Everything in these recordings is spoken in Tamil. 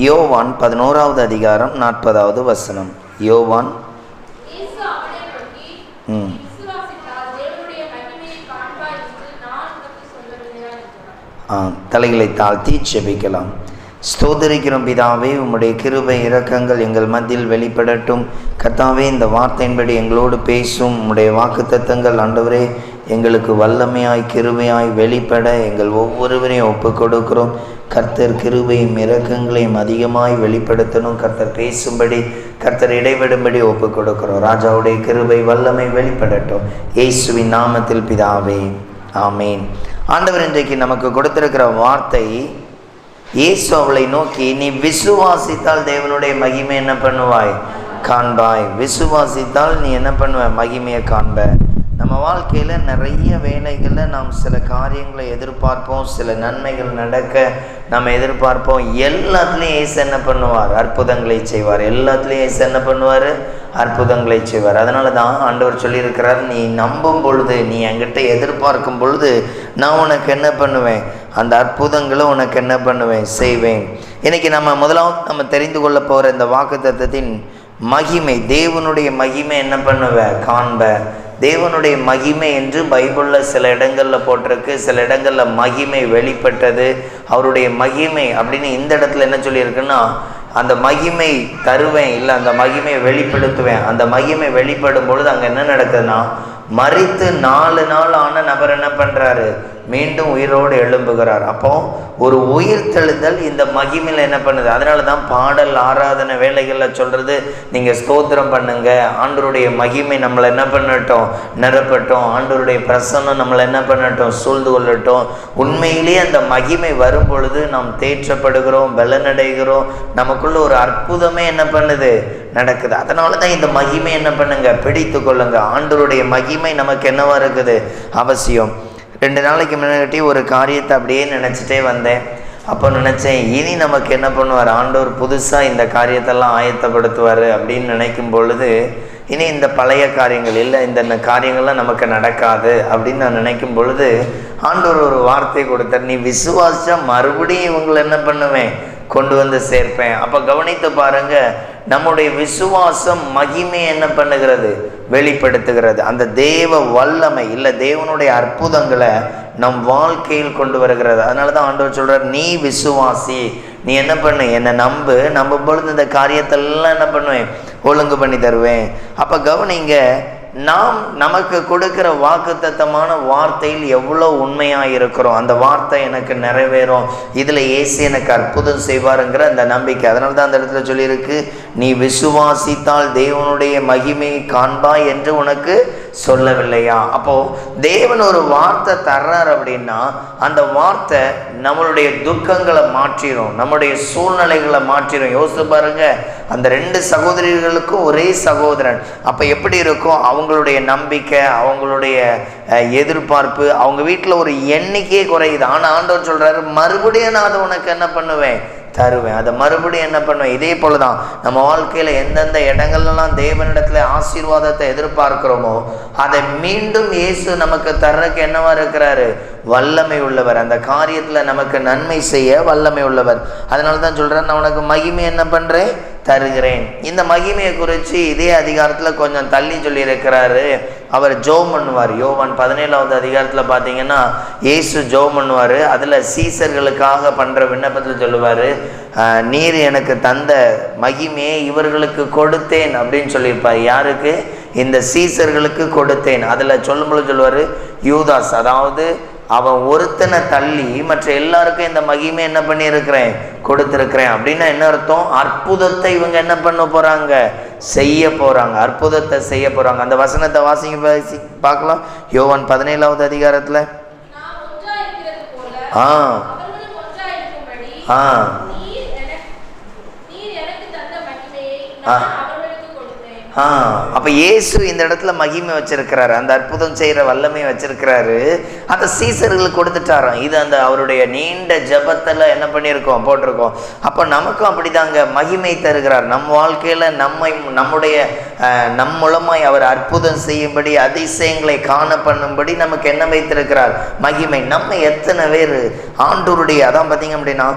யோவான் 11வது அதிகாரம் 40வது வசனம். யோவான் தலைகளை தாழ்த்தி செபிக்கலாம். ஸ்தோத்திரிக்கிறோம் பிதாவே, உம்முடைய கிருபை இரக்கங்கள் எங்கள் மத்தியில் வெளிப்படட்டும். கர்த்தாவே, இந்த வார்த்தையின்படி எங்களோடு பேசும் உம்முடைய வாக்குத்தத்தங்கள் ஆண்டவரே எங்களுக்கு வல்லமையாய் கிருபையாய் வெளிப்பட எங்கள் ஒவ்வொருவரையும் ஒப்புக் கொடுக்கிறோம். கர்த்தர் கிருபையும் இரக்கங்களையும் அதிகமாய் வெளிப்படுத்தணும். கர்த்தர் பேசும்படி, கர்த்தர் இடைவிடும்படி ஒப்புக் கொடுக்கிறோம். ராஜாவுடைய கிருபை வல்லமை வெளிப்படட்டும். இயேசுவின் நாமத்தில் பிதாவே, ஆமேன். ஆண்டவர் இன்றைக்கு நமக்கு கொடுத்திருக்கிற வார்த்தை, இயேசு அவளை நோக்கி, நீ விசுவாசித்தால் தேவனுடைய மகிமை என்ன பண்ணுவாய்? காண்பாய். விசுவாசித்தால் நீ என்ன பண்ணுவாய்? மகிமையை காண்ப. நம்ம வாழ்க்கையில் நிறைய வேலைகளில் நாம் சில காரியங்களை எதிர்பார்ப்போம், சில நன்மைகள் நடக்க நம்ம எதிர்பார்ப்போம். எல்லாத்துலேயும் இயேசு என்ன பண்ணுவார்? அற்புதங்களை செய்வார். எல்லாத்துலேயும் இயேசு என்ன பண்ணுவார்? அற்புதங்களை செய்வார். அதனால தான் ஆண்டவர் சொல்லியிருக்கிறார், நீ நம்பும் பொழுது, நீ என்கிட்ட எதிர்பார்க்கும் பொழுது நான் உனக்கு என்ன பண்ணுவேன்? அந்த அற்புதங்களை உனக்கு என்ன பண்ணுவேன்? செய்வேன். இன்றைக்கி முதலாவது நம்ம தெரிந்து கொள்ள போகிற இந்த வாக்குத்தத்தத்தின் மகிமை, தேவனுடைய மகிமை என்ன பண்ணுவ? காண்ப. தேவனுடைய மகிமை என்று பைபிளில் சில இடங்களில் போட்டிருக்கு, சில இடங்களில் மகிமை வெளிப்பட்டது. அவருடைய மகிமை அப்படின்னு இந்த இடத்துல என்ன சொல்லியிருக்குன்னா, அந்த மகிமை தருவேன், இல்லை அந்த மகிமையை வெளிப்படுத்துவேன். அந்த மகிமை வெளிப்படும் பொழுது அங்கே என்ன நடக்குதுன்னா, மரித்து 4 நாள் ஆன நபர் என்ன பண்ணுறாரு? மீண்டும் உயிரோடு எழும்புகிறார். அப்போ ஒரு உயிர் தெழுதல் இந்த மகிமையில் என்ன பண்ணுது? அதனால தான் பாடல் ஆராதனை வேலைகளில் சொல்கிறது, நீங்கள் ஸ்தோத்திரம் பண்ணுங்க, ஆண்டவருடைய மகிமை நம்மளை என்ன பண்ணட்டும்? நிரப்பட்டும். ஆண்டவருடைய பிரசன்னம் நம்மளை என்ன பண்ணட்டும்? சூழ்ந்து கொள்ளட்டும். உண்மையிலேயே அந்த மகிமை வரும் பொழுது நாம் தேற்றப்படுகிறோம், பலனடைகிறோம். நமக்குள்ள ஒரு அற்புதமே என்ன பண்ணுது? நடக்குது. அதனால தான் இந்த மகிமை என்ன பண்ணுங்க? பிடித்து கொள்ளுங்க. ஆண்டவருடைய மகிமை நமக்கு என்னவா இருக்குது? அவசியம். 2 நாளைக்கு முன்னாடி ஒரு காரியத்தை அப்படியே நினச்சிட்டே வந்தேன். அப்போ நினச்சேன், இனி நமக்கு என்ன பண்ணுவார்? ஆண்டவர் புதுசாக இந்த காரியத்தெல்லாம் ஆயத்தப்படுத்துவார் அப்படின்னு நினைக்கும் பொழுது, இனி இந்த பழைய காரியங்கள் இல்லை, இந்த காரியங்கள்லாம் நமக்கு நடக்காது அப்படின்னு நான் நினைக்கும் பொழுது, ஆண்டவர் ஒரு வார்த்தை கொடுத்தார், நீ விசுவாசிச்சா மறுபடியும் இவங்களை என்ன பண்ணுவேன்? கொண்டு வந்து சேர்ப்பேன். அப்போ கவனித்து பாருங்க, நம்முடைய விசுவாசம் மகிமை என்ன பண்ணுகிறது? வெளிப்படுத்துகிறது. அந்த தேவ வல்லமை இல்லை, தேவனுடைய அற்புதங்களை நம் வாழ்க்கையில் கொண்டு வருகிறது. அதனால தான் ஆண்டவர் சொல்றார், நீ விசுவாசி, நீ என்ன பண்ணு? என்னை நம்பும் பொழுது இந்த காரியத்தெல்லாம் என்ன பண்ணுவேன்? ஒழுங்கு பண்ணி தருவேன். அப்போ கவனிங்க, நாம் நமக்கு கொடுக்கிற வாக்குத்தத்தமான வார்த்தையில் எவ்வளோ உண்மையாக இருக்கிறோம். அந்த வார்த்தை எனக்கு நிறைவேறும், இதில் இயேசு எனக்கு அற்புதம் செய்வாருங்கிற அந்த நம்பிக்கை. அதனால தான் அந்த இடத்துல சொல்லியிருக்கு, நீ விசுவாசித்தால் தேவனுடைய மகிமையை காண்பாய் என்று உனக்கு சொல்லவில்லையா? அப்போது தேவன் ஒரு வார்த்தை தர்றார் அப்படின்னா அந்த வார்த்தை நம்மளுடைய துக்கங்களை மாற்றிடும், நம்முடைய சூழ்நிலைகளை மாற்றிடும். யோசித்து பாருங்க, அந்த 2 சகோதரிகளுக்கும் ஒரே சகோதரன். அப்போ எப்படி இருக்கும் அவங்களுடைய நம்பிக்கை, அவங்களுடைய எதிர்பார்ப்பு? அவங்க வீட்டில் ஒரு எண்ணிக்கையே குறையுது. ஆனால் ஆண்டவர் சொல்கிறாரு, மறுபடியும் நான் அதை உனக்கு என்ன பண்ணுவேன்? தருவேன். அதை மறுபடியும் என்ன பண்ணுவேன்? இதே போல தான் நம்ம வாழ்க்கையில் எந்தெந்த இடங்கள்லாம் தேவனிடத்துல ஆசீர்வாதத்தை எதிர்பார்க்கிறோமோ அதை மீண்டும் இயேசு நமக்கு தர்றதுக்கு என்னவா இருக்கிறாரு? வல்லமை உள்ளவர். அந்த காரியத்தில் நமக்கு நன்மை செய்ய வல்லமை உள்ளவர். அதனால தான் சொல்கிறேன், நான் உனக்கு மகிமை என்ன பண்ணுறேன்? தருகிறேன். இந்த மகிமையை குறித்து இதே அதிகாரத்தில் கொஞ்சம் தள்ளி சொல்லியிருக்கிறாரு. அவர் ஜெபம் பண்ணுவார். யோவான் 17வது அதிகாரத்தில் பார்த்தீங்கன்னா இயேசு ஜெபம் பண்ணுவார். அதில் சீசர்களுக்காக பண்ணுற விண்ணப்பத்தில் சொல்லுவார், நீர் எனக்கு தந்த மகிமையை இவர்களுக்கு கொடுத்தேன் அப்படின்னு சொல்லியிருப்பார். யாருக்கு? இந்த சீசர்களுக்கு கொடுத்தேன். அதில் சொல்லும்போது சொல்லுவார், யூதாஸ், அதாவது அவன் ஒருத்தனை தள்ளி மற்ற எல்லாருக்கும் இந்த மகிமை என்ன பண்ணியிருக்கிறேன்? கொடுத்துருக்கிறேன். அப்படின்னா என்ன அர்த்தம்? அற்புதத்தை இவங்க என்ன பண்ண போகிறாங்க? செய்ய போகிறாங்க. அற்புதத்தை செய்ய போகிறாங்க. அந்த வசனத்தை வாசிங்க பார்க்கலாம். யோவான் 17வது அதிகாரத்தில் அப்போ இயேசு இந்த இடத்துல மகிமை வச்சிருக்கிறாரு, அந்த அற்புதம் செய்கிற வல்லமையை வச்சிருக்கிறாரு. அதை சீசர்களுக்கு கொடுத்துட்டாராம். இது அந்த அவருடைய நீண்ட ஜபத்தில் என்ன பண்ணியிருக்கோம்? போட்டிருக்கோம். அப்போ நமக்கும் அப்படிதாங்க மகிமை தருகிறார். நம் வாழ்க்கையில் நம் மூலமாய் அவர் அற்புதம் செய்யும்படி, அதிசயங்களை காண பண்ணும்படி நமக்கு என்ன வைத்திருக்கிறார்? மகிமை. நம்ம எத்தனை பேர் ஆண்டவருடைய, அதான் பார்த்தீங்க அப்படின்னா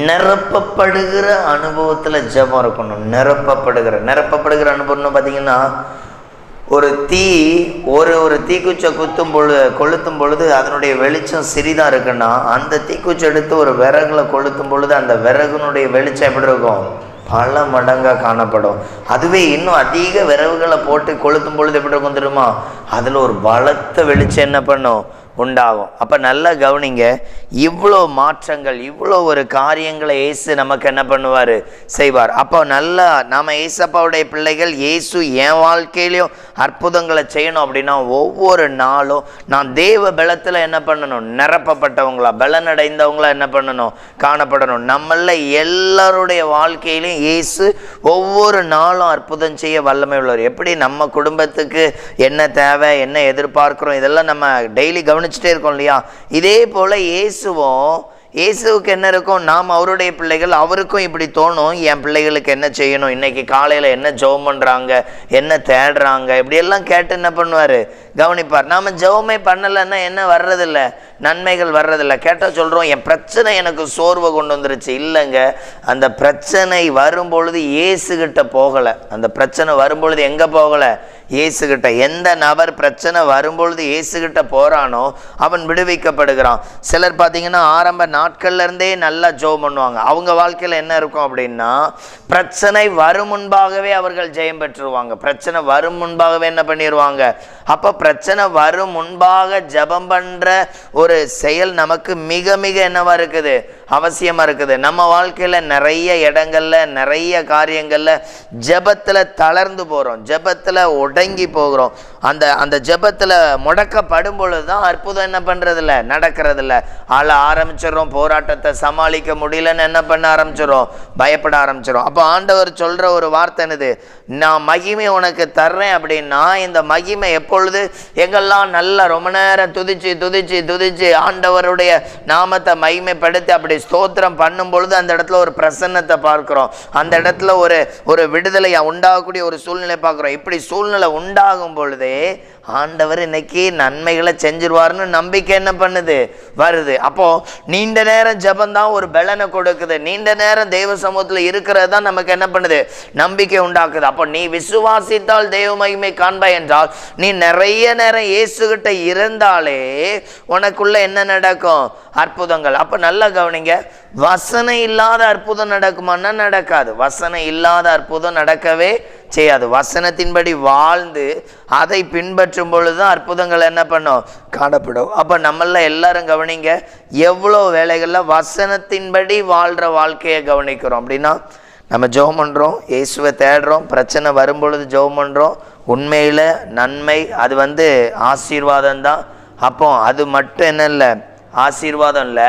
நிரப்பப்படுகிற அனுபவத்தில் ஜெபம் இருக்கணும். நிரப்பப்படுகிற அனுபவம்னு பார்த்தீங்கன்னா, ஒரு தீ ஒரு தீக்குச்சை கொளுத்தும் பொழுது அதனுடைய வெளிச்சம் சிறிதாக இருக்குன்னா, அந்த தீக்குச்சை எடுத்து ஒரு விறகுல கொளுத்தும் பொழுது அந்த விறகுனுடைய வெளிச்சம் எப்படி இருக்கும்? பல மடங்காக காணப்படும். அதுவே இன்னும் அதிக விறகுகளை போட்டு கொளுத்தும் பொழுது எப்படி இருக்கும் தெரியுமா? அதில் ஒரு பலத்த வெளிச்சம் என்ன பண்ணும்? உண்டாகும். அப்போ நல்லா கவனிங்க, இவ்வளோ மாற்றங்கள், இவ்வளோ ஒரு காரியங்களை இயேசு நமக்கு என்ன பண்ணுவார்? செய்வார். அப்போ நல்லா நாம் இயேசப்பாவுடைய பிள்ளைகள், இயேசு என் வாழ்க்கையிலையும் அற்புதங்களை செய்யணும் அப்படின்னா ஒவ்வொரு நாளும் நான் தேவ பலத்தில் என்ன பண்ணணும்? நிரப்பப்பட்டவங்களா, பலனடைந்தவங்களா என்ன பண்ணணும்? காணப்படணும். நம்மள எல்லாருடைய வாழ்க்கையிலையும் இயேசு ஒவ்வொரு நாளும் அற்புதம் செய்ய வல்லமை உள்ளவர். எப்படி நம்ம குடும்பத்துக்கு என்ன தேவை, என்ன எதிர்பார்க்கிறோம், இதெல்லாம் நம்ம டெய்லி கவனிச்சுட்டே இருக்கோம் இல்லையா? இதே போல இயேசுவுக்கு என்ன இருக்கும்? நாம் அவருடைய பிள்ளைகள், அவருக்கும் இப்படி தோணும், என் பிள்ளைகளுக்கு என்ன செய்யணும், இன்னைக்கு காலையில் என்ன ஜெபம் பண்ணுறாங்க, என்ன தேடுறாங்க, இப்படியெல்லாம் கேட்டு என்ன பண்ணுவார்? கவனிப்பார். நாம் ஜெபமே பண்ணலைன்னா என்ன வர்றதில்லை? நன்மைகள் வர்றதில்லை. கேட்டால் சொல்கிறோம், என் பிரச்சனை எனக்கு சோர்வை கொண்டு வந்துருச்சு. இல்லைங்க, அந்த பிரச்சனை வரும்பொழுது இயேசுகிட்ட போகலை. அந்த பிரச்சனை வரும்பொழுது எங்கே போகலை? இயேசுகிட்ட. எந்த நபர் பிரச்சனை வரும்பொழுது இயேசுகிட்ட போகிறானோ அவன் விடுவிக்கப்படுகிறான். சிலர் பார்த்தீங்கன்னா ஆரம்ப நாட்கள்ல இருந்தே நல்லா ஜெபம் பண்ணுவாங்க. அவங்க வாழ்க்கையில் என்ன இருக்கும் அப்படின்னா, பிரச்சனை வரும் முன்பாகவே அவர்கள் ஜெயம் பெற்றுருவாங்க. பிரச்சனை வரும் முன்பாகவே என்ன பண்ணிடுவாங்க? அப்போ பிரச்சனை வரும் முன்பாக ஜெபம் பண்ணுற ஒரு செயல் நமக்கு மிக மிக என்னவா இருக்குது? அவசியமா இருக்குது. நம்ம வாழ்க்கையில நிறைய இடங்கள்ல, நிறைய காரியங்கள்ல ஜெபத்துல தளர்ந்து போறோம், ஜெபத்துல உடங்கி போகிறோம். அந்த ஜெபத்துல முடக்கப்படும் பொழுதுதான் அற்புதம் என்ன பண்றதில்ல? நடக்கிறதில்ல. ஆள ஆரம்பிச்சிடறோம், போராட்டத்தை சமாளிக்க முடியலன்னு என்ன பண்ண ஆரம்பிச்சிடும்? பயப்பட ஆரம்பிச்சிடும். அப்போ ஆண்டவர் சொல்ற ஒரு வார்த்தை என்னது? நான் மகிமை உனக்கு தர்றேன் அப்படின்னா, இந்த மகிமை எப்பொழுது? எங்கெல்லாம் நல்லா ரொம்ப நேரம் துதிச்சு ஆண்டவருடைய நாமத்தை மகிமைப்படுத்தி அப்படி ஸ்தோத்திரம் பண்ணும் பொழுது அந்த இடத்துல ஒரு பிரசன்னத்தை பார்க்கிறோம். அந்த இடத்துல ஒரு விடுதலை உண்டாகக்கூடிய ஒரு சூழ்நிலை பார்க்கிறோம். இப்படி சூழ்நிலை உண்டாகும் பொழுதே ஆண்டவர் இன்னைக்கு நன்மைகளை செஞ்சிருவாருன்னு நம்பிக்கை என்ன பண்ணுது? வருது. அப்போ நீண்ட நேரம் ஜபந்தான் ஒரு பலனை கொடுக்குது. நீண்ட நேரம் தெய்வ சமூகத்தில் இருக்கிறது தான் நமக்கு என்ன பண்ணுது? நம்பிக்கை உண்டாக்குது. அப்போ நீ விசுவாசித்தால் தெய்வ மகிமை காண்பாய் என்றால், நீ நிறைய நேரம் இயேசுகிட்ட இருந்தாலே உனக்குள்ள என்ன நடக்கும்? அற்புதங்கள். அப்போ நல்லா கவனிங்க, வசனம் இல்லாத அற்புதம் நடக்குமான்னா நடக்காது. வசனம் இல்லாத அற்புதம் நடக்கவே செய்யாது. வசனத்தின்படி வாழ்ந்து அதை பின்பற்றும் பொழுதுதான் அற்புதங்கள் என்ன பண்ணும்? காணப்படும். அப்போ நம்மள எல்லாரும் கவனிங்க, எவ்வளோ வேலைகள்ல வசனத்தின்படி வாழ்கிற வாழ்க்கையை கவனிக்கிறோம் அப்படின்னா, நம்ம ஜெபம் பண்ணுறோம், இயேசுவை தேடுறோம், பிரச்சனை வரும்பொழுது ஜெபம் பண்ணுறோம். உண்மையில் நன்மை அது ஆசீர்வாதம் தான். அப்போ அது மட்டும் என்ன இல்லை? ஆசீர்வாதம் இல்லை.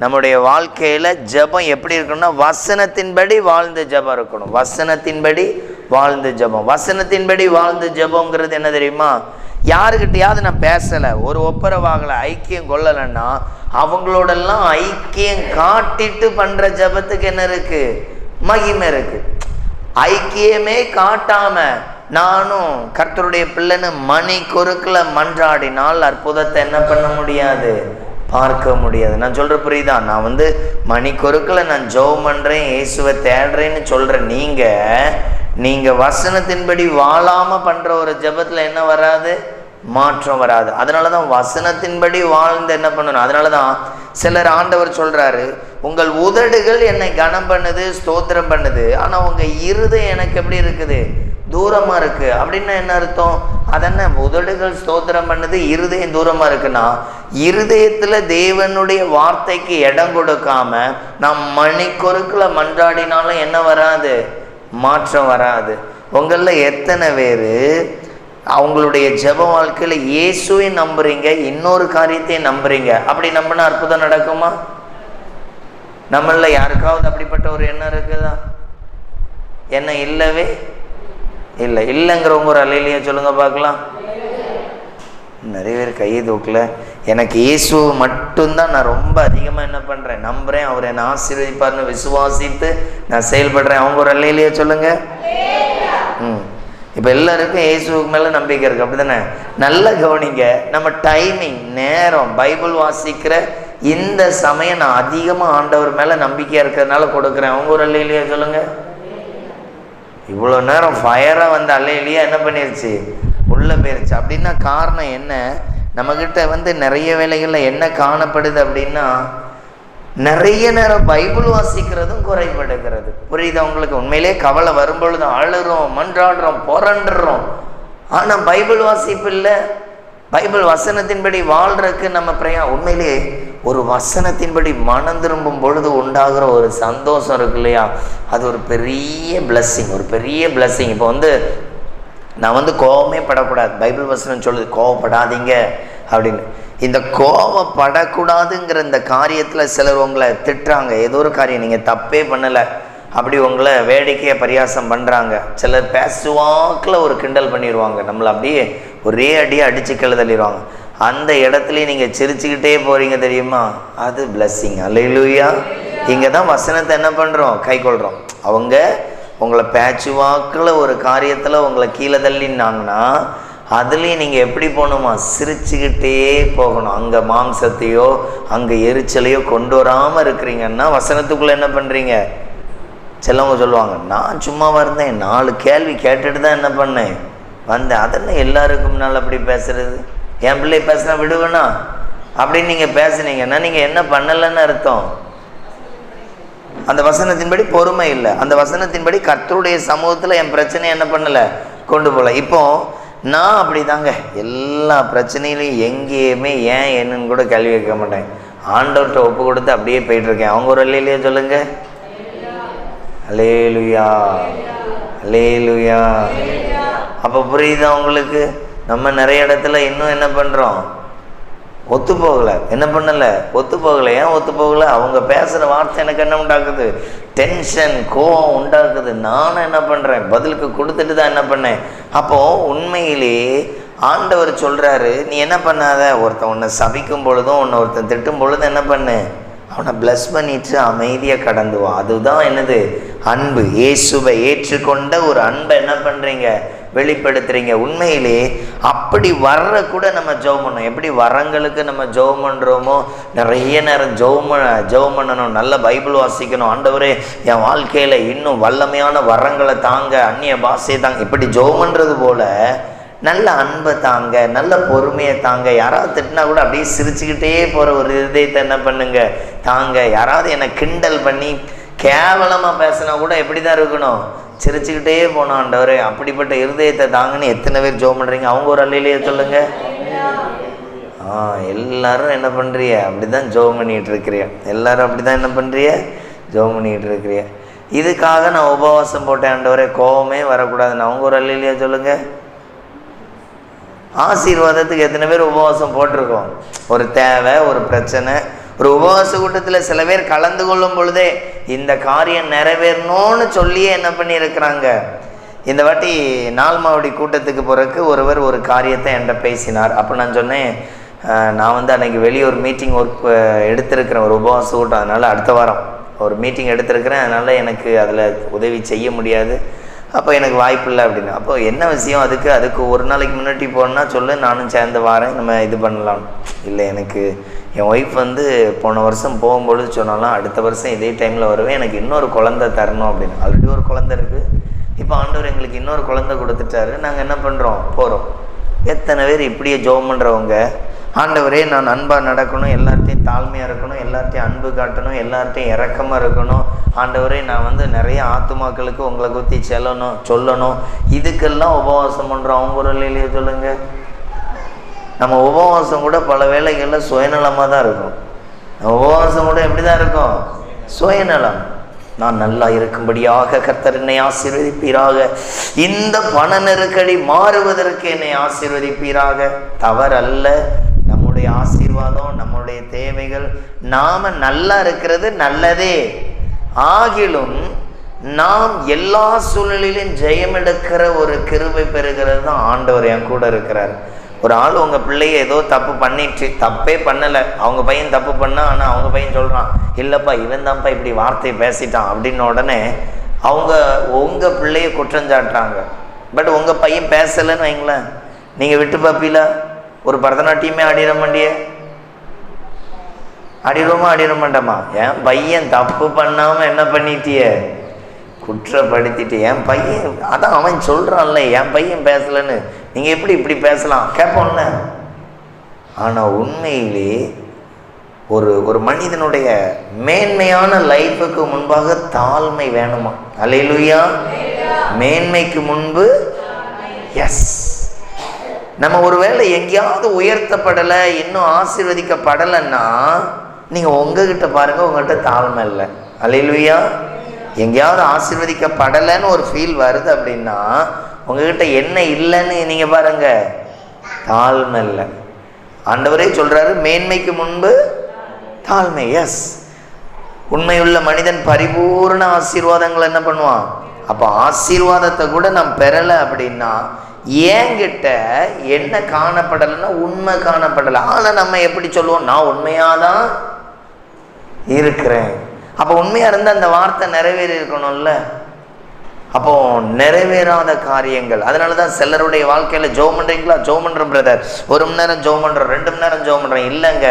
நம்முடைய வாழ்க்கையில் ஜெபம் எப்படி இருக்கணும்னா, வசனத்தின்படி வாழ்ந்து ஜெபம் இருக்கணும். வசனத்தின்படி வாழ்ந்து ஜெபம். வசனத்தின்படி வாழ்ந்து ஜெபங்கிறது என்ன தெரியுமா? யாருக்கிட்டையாவது நான் பேசலை, ஒரு ஒப்புரவாகலை, ஐக்கியம் கொள்ளலைன்னா அவங்களோடெல்லாம் ஐக்கியம் காட்டிட்டு பண்ணுற ஜெபத்துக்கு என்ன இருக்கு? மகிமை இருக்கு. ஐக்கியமே காட்டாம நானும் கர்த்தருடைய பிள்ளைன்னு மணி கொருக்கில் மன்றாடினால் அற்புதத்தை என்ன பண்ண முடியாது? பார்க்க முடியாது. நான் சொல்ற புரியுதா? நான் மணிக்கொருக்கில் நான் ஜெபம் பண்றேன், இயேசுவை தேடுறேன்னு சொல்றேன். நீங்க வசனத்தின்படி வாழாம பண்ற ஒரு ஜெபத்துல என்ன வராது? மாற்றம் வராது. அதனாலதான் வசனத்தின்படி வாழ்ந்து என்ன பண்ணணும். அதனாலதான் சிலர் ஆண்டவர் சொல்றாரு, உங்கள் உதடுகள் என்னை கனம் பண்ணுது, ஸ்தோத்திரம் பண்ணுது, ஆனா உங்க இருதயம் எனக்கு எப்படி இருக்குது? தூரமா இருக்கு. அப்படின்னா என்ன அர்த்தம்? அதென்ன? உதடுகள் ஸ்தோத்திரம் பண்ணுது, இருதயம் தூரமா இருக்குன்னா, இருதயத்துல தேவனுடைய வார்த்தைக்கு இடம் கொடுக்காம நாம் மணிக்கொருக்கில் மன்றாடினாலும் என்ன வராது? மாற்றம் வராது. உங்கள எத்தனை பேர் அவங்களுடைய ஜெப வாழ்க்கையில இயேசுவை நம்புறீங்க, இன்னொரு காரியத்தையும் நம்புறீங்க? அப்படி நம்பினா அற்புதம் நடக்குமா? நம்மள யாருக்காவது அப்படிப்பட்ட ஒரு எண்ணம் இருக்குதா? என்ன இல்லவே இல்லை. இல்லைங்கிறவங்க ஒரு அல்லையிலேயே சொல்லுங்க பார்க்கலாம். நிறைய பேர் கையை தூக்கல. எனக்கு இயேசு மட்டும்தான் நான் ரொம்ப அதிகமாக என்ன பண்ணுறேன்? நம்புகிறேன், அவர் என்னை ஆசீர்வதிப்பார்னு விசுவாசித்து நான் செயல்படுறேன். அவங்க ஒரு அல்லையிலேயே சொல்லுங்க. இப்போ எல்லாருக்கும் இயேசுக்கு மேலே நம்பிக்கை இருக்குது, அப்படி தானே? நல்ல கவனிங்க, நம்ம டைமிங், நேரம், பைபிள் வாசிக்கிற இந்த சமயம் நான் அதிகமாக ஆண்டவர் மேலே நம்பிக்கையாக இருக்கிறதுனால கொடுக்குறேன். அவங்க ஒரு அல்லையிலையா சொல்லுங்கள். இவ்வளோ நேரம் ஃபயராக வந்து அல்லையிலையா என்ன பண்ணிருச்சு, உள்ளே போயிருச்சு. அப்படின்னா காரணம் என்ன? நம்மக்கிட்ட நிறைய வேலைகளில் என்ன காணப்படுது அப்படின்னா, நிறைய நேரம் பைபிள் வாசிக்கிறதும் குறைபடுகிறது. புரியுது உங்களுக்கு? உண்மையிலே கவலை வரும்பொழுது அழுறோம், மன்றாடுறோம், புரண்டுறோம். ஆனால் பைபிள் வாசிப்பு இல்லை. பைபிள் வசனத்தின்படி வாழ்றதுக்கு நம்ம உண்மையிலே ஒரு வசனத்தின்படி மனம் திரும்பும் பொழுது உண்டாகிற ஒரு சந்தோஷம் இருக்கு இல்லையா, அது ஒரு பெரிய பிளஸ்ஸிங், ஒரு பெரிய பிளஸ்ஸிங். இப்போ நான் கோபமே படக்கூடாது. பைபிள் வசனம் சொல்லுது கோபப்படாதீங்க அப்படின்னு. இந்த கோபப்படக்கூடாதுங்கிற இந்த காரியத்தில் சிலர் உங்களை திட்டுறாங்க. ஏதோ ஒரு காரியம் நீங்கள் தப்பே பண்ணலை, அப்படி உங்களை வேடிக்கையாக பரியாசம் பண்ணுறாங்க. சிலர் பேசுவாக்கில் ஒரு கிண்டல் பண்ணிடுவாங்க, நம்மளை அப்படியே ஒரே அடியாக அடித்து கழுதள்ளிடுவாங்க. அந்த இடத்துலையும் நீங்கள் சிரிச்சுக்கிட்டே போகிறீங்க தெரியுமா, அது பிளஸ்ஸிங். அல்லேலூயா. இங்கே தான் வசனத்தை என்ன பண்ணுறோம், கை கொள்கிறோம். அவங்க உங்களை பேச்சுவாக்கில் ஒரு காரியத்தில் உங்களை கீழே தள்ளினாங்கன்னா அதுலேயும் நீங்கள் எப்படி போகணுமா, சிரிச்சுக்கிட்டே போகணும். அங்கே மாம்சத்தையோ அங்கே எரிச்சலையோ கொண்டு வராமல் இருக்கிறீங்கன்னா வசனத்துக்குள்ளே என்ன பண்ணுறீங்க. சிலவங்க சொல்லுவாங்க, நான் சும்மாவாக இருந்தேன், 4 கேள்வி கேட்டுட்டு தான் என்ன பண்ணேன் வந்தேன். அதெல்லாம் எல்லாருக்கும் முன்னால் அப்படி பேசுறது, என் பிள்ளை பேசுனா விடுவேனா அப்படின்னு நீங்கள் பேசுனீங்கன்னா நீங்கள் என்ன பண்ணலைன்னு அர்த்தம். அந்த வசனத்தின்படி பொறுமை இல்லை. அந்த வசனத்தின்படி கர்த்தருடைய சமூகத்தில் என் பிரச்சனையை என்ன பண்ணலை, கொண்டு போகல. இப்போ நான் அப்படி தாங்க எல்லா பிரச்சனையிலையும் எங்கேயுமே ஏன் என்னன்னு கூட கேள்வி கேட்க மாட்டேன். ஆண்டவர்கிட்ட ஒப்பு கொடுத்து அப்படியே போயிட்டுருக்கேன். அவங்க ஒரு அல்லேலூயா சொல்லுங்க. அல்லேலூயா, அல்லேலூயா. அப்போ புரியுதா உங்களுக்கு? நம்ம நிறைய இடத்துல இன்னும் என்ன பண்ணுறோம், ஒத்து போகலை. என்ன பண்ணலை, ஒத்து போகலை. ஏன் ஒத்து போகலை? அவங்க பேசுகிற வார்த்தை எனக்கு என்ன உண்டாக்குது, டென்ஷன், கோவம் உண்டாக்குது. நானும் என்ன பண்ணுறேன், பதிலுக்கு கொடுத்துட்டு தான் என்ன பண்ணேன். அப்போது உண்மையிலே ஆண்டவர் சொல்கிறாரு, நீ என்ன பண்ணாத, ஒருத்தன் உன்னை சபிக்கும் பொழுதும் உன்னை ஒருத்தன் திட்டும் பொழுதும் என்ன பண்ணு, அவனை பிளஸ் பண்ணிட்டு அமைதியாக கடந்து வா. அதுதான் என்னது, அன்பு. இயேசுவை ஏற்றுக்கொண்ட ஒரு அன்பை என்ன பண்ணுறீங்க, வெளிப்படுத்துறீங்க. உண்மையிலே அப்படி வர்ற கூட நம்ம ஜெபம் பண்ணணும். எப்படி வரங்களுக்கு நம்ம ஜெபம் பண்ணுறோமோ, நிறைய நேரம் ஜெபம் பண்ணணும், நல்ல பைபிள் வாசிக்கணும். ஆண்டவரே என் வாழ்க்கையில் இன்னும் வல்லமையான வரங்களை தாங்க, அந்நிய பாஷையை தாங்க, இப்படி ஜெபம் பண்ணுறது போல நல்ல அன்பை தாங்க, நல்ல பொறுமையை தாங்க. யாராவது திட்டினா கூட அப்படியே சிரிச்சுக்கிட்டே போகிற ஒரு இதயத்தை என்ன பண்ணுங்க, தாங்க. யாராவது என்னை கிண்டல் பண்ணி கேவலமாக பேசினா கூட எப்படி தான் இருக்கணும், சிரிச்சுக்கிட்டே போனோம். ஆண்டவரே அப்படிப்பட்ட இருதயத்தை தாங்கன்னு எத்தனை பேர் ஜெபம் பண்ணுறீங்க? அவங்க ஒரு அல்லேலூயா சொல்லுங்க. எல்லாரும் என்ன பண்ணுறிய, அப்படி தான் ஜெபம் பண்ணிகிட்டு இருக்கிறிய. எல்லாரும் அப்படி தான் என்ன பண்ணுறிய, ஜெபம் பண்ணிகிட்டு இருக்கிறிய. இதுக்காக நான் உபவாசம் போட்டேன், ஆண்டவரே கோவமே வரக்கூடாதுன்னு. அவங்க ஒரு அல்லேலூயா சொல்லுங்க. ஆசீர்வாதத்துக்கு எத்தனை பேர் உபவாசம் போட்டிருக்கோம்? ஒரு தேவை, ஒரு பிரச்சனை, ஒரு உபவாச கூட்டத்தில் சில பேர் கலந்து கொள்ளும் பொழுதே இந்த காரியம் நிறைவேறணும்னு சொல்லியே என்ன பண்ணியிருக்கிறாங்க. இந்த வாட்டி நால்மாவடி கூட்டத்துக்கு போகிறதுக்கு ஒருவர் ஒரு காரியத்தை என்கிட்ட பேசினார். அப்போ நான் சொன்னேன், நான் அன்றைக்கி வெளியே மீட்டிங் ஒர்க் எடுத்திருக்கிறேன், ஒரு உபவாச கூட்டம், அதனால் அடுத்த வாரம் ஒரு மீட்டிங் எடுத்திருக்கிறேன், அதனால் எனக்கு அதில் உதவி செய்ய முடியாது, அப்போ எனக்கு வாய்ப்பு இல்லை அப்படின்னு. அப்போ என்ன விஷயம், அதுக்கு ஒரு நாளைக்கு முன்னாடி போனா சொல்லு, நானும் சேர்ந்து வாரேன், நம்ம இது பண்ணலாம். இல்லை, எனக்கு என் ஒய்ஃப் போன வருஷம் போகும்பொழுது சொன்னாலும் அடுத்த வருஷம் இதே டைமில் வருவேன், எனக்கு இன்னொரு குழந்தை தரணும் அப்படின்னு. ஆல்ரெடி ஒரு குழந்தை இருக்குது, இப்போ ஆண்டவர் எங்களுக்கு இன்னொரு குழந்தை கொடுத்துட்டாரு, நாங்கள் என்ன பண்ணுறோம், போகிறோம். எத்தனை பேர் இப்படியே ஜெபம் பண்ணுறவங்க, ஆண்டவரே நான் அன்பாக நடக்கணும், எல்லார்ட்டையும் தாழ்மையாக இருக்கணும், எல்லார்ட்டையும் அன்பு காட்டணும், எல்லார்ட்டையும் இரக்கமாக இருக்கணும், ஆண்டவரே நான் நிறைய ஆத்துமாக்களுக்கு உங்களை குத்தி சொல்லணும், இதுக்கெல்லாம் உபவாசம் பண்ணுறோம். அவங்க ஒரு இல்லையே சொல்லுங்க. நம்ம உபவாசம் கூட பல வேளைகளில் சுயநலமாக தான் இருக்கும். நம்ம உபவாசம் கூட எப்படி தான் இருக்கும், சுயநலம். நான் நல்லா இருக்கும்படியாக கர்த்தர் என்னை ஆசீர்வதிப்பீராக, இந்த பண நெருக்கடி மாறுவதற்கு என்னை ஆசீர்வதிப்பீராக. தவறல்ல, நம்முடைய ஆசீர்வாதம், நம்முடைய தேவைகள், நாம நல்லா இருக்கிறது நல்லதே. ஆகிலும் நாம் எல்லா சூழ்நிலையிலும் ஜெயம் எடுக்கிற ஒரு கிருபை பெறுகிறது தான் ஆண்டவர் என் கூட இருக்கிறார். ஒரு ஆள் உங்கள் பிள்ளைய ஏதோ தப்பு பண்ணிட்டு, தப்பே பண்ணலை, அவங்க பையன் தப்பு பண்ணா, ஆனால் அவங்க பையன் சொல்கிறான், இல்லைப்பா இவன் தான்ப்பா இப்படி வார்த்தை பேசிட்டான் அப்படின்ன உடனே அவங்க உங்கள் பிள்ளைய குற்றஞ்சாட்டுறாங்க. பட் உங்கள் பையன் பேசலைன்னு வைங்களேன், நீங்கள் விட்டு பார்ப்பீல? ஒரு பரதநாட்டியமே ஆடிட மாட்டிய. அடிடுவோமா அடிட மாட்டோமா? என் பையன் தப்பு பண்ணாமல் என்ன பண்ணிட்டிய? குற்றப்படுத்திட்டு. என் பையன் அதான் அவன் சொல்கிறான்ல, என் பையன் பேசலன்னு, நீங்கள் எப்படி இப்படி பேசலாம் கேட்போம்ல. ஆனால் உண்மையிலே ஒரு மனிதனுடைய மேன்மையான லைஃபுக்கு முன்பாக தாழ்மை வேணுமா? அல்லேலூயா. மேன்மைக்கு முன்பு எஸ். நம்ம ஒருவேளை எங்கேயாவது உயர்த்தப்படலை, இன்னும் ஆசீர்வதிக்கப்படலைன்னா நீங்கள் உங்ககிட்ட பாருங்கள், உங்கள்கிட்ட தாழ்மை இல்லை. அல்லேலூயா. எங்கேயாவது ஆசீர்வதிக்கப்படலைன்னு ஒரு ஃபீல் வருது அப்படின்னா உங்ககிட்ட என்ன இல்லைன்னு நீங்கள் பாருங்க, தாழ்மை இல்லை. ஆண்டவரே சொல்கிறாரு, மேன்மைக்கு முன்பு தாழ்மை. எஸ். உண்மையுள்ள மனிதன் பரிபூர்ண ஆசீர்வாதங்களை என்ன பண்ணுவான்? அப்போ ஆசீர்வாதத்தை கூட நாம் பெறலை அப்படின்னா என்கிட்ட என்ன காணப்படலைன்னா உண்மை காணப்படலை. ஆனால் நம்ம எப்படி சொல்லுவோம்? நான் உண்மையாக தான் இருக்கிறேன். அப்போ உண்மையாக இருந்தால் அந்த வார்த்தை நிறைவேறி இருக்கணும்ல. அப்போ நிறைவேறாத காரியங்கள். அதனால தான் சிலருடைய வாழ்க்கையில் ஜெபம் பண்ணுறீங்களா? ஜெபம் பண்ணுறோம் பிரதர், 1 மணி நேரம் ஜெபம் பண்ணுறோம், 2 மணி நேரம் ஜெபம் பண்ணுறோம். இல்லைங்க,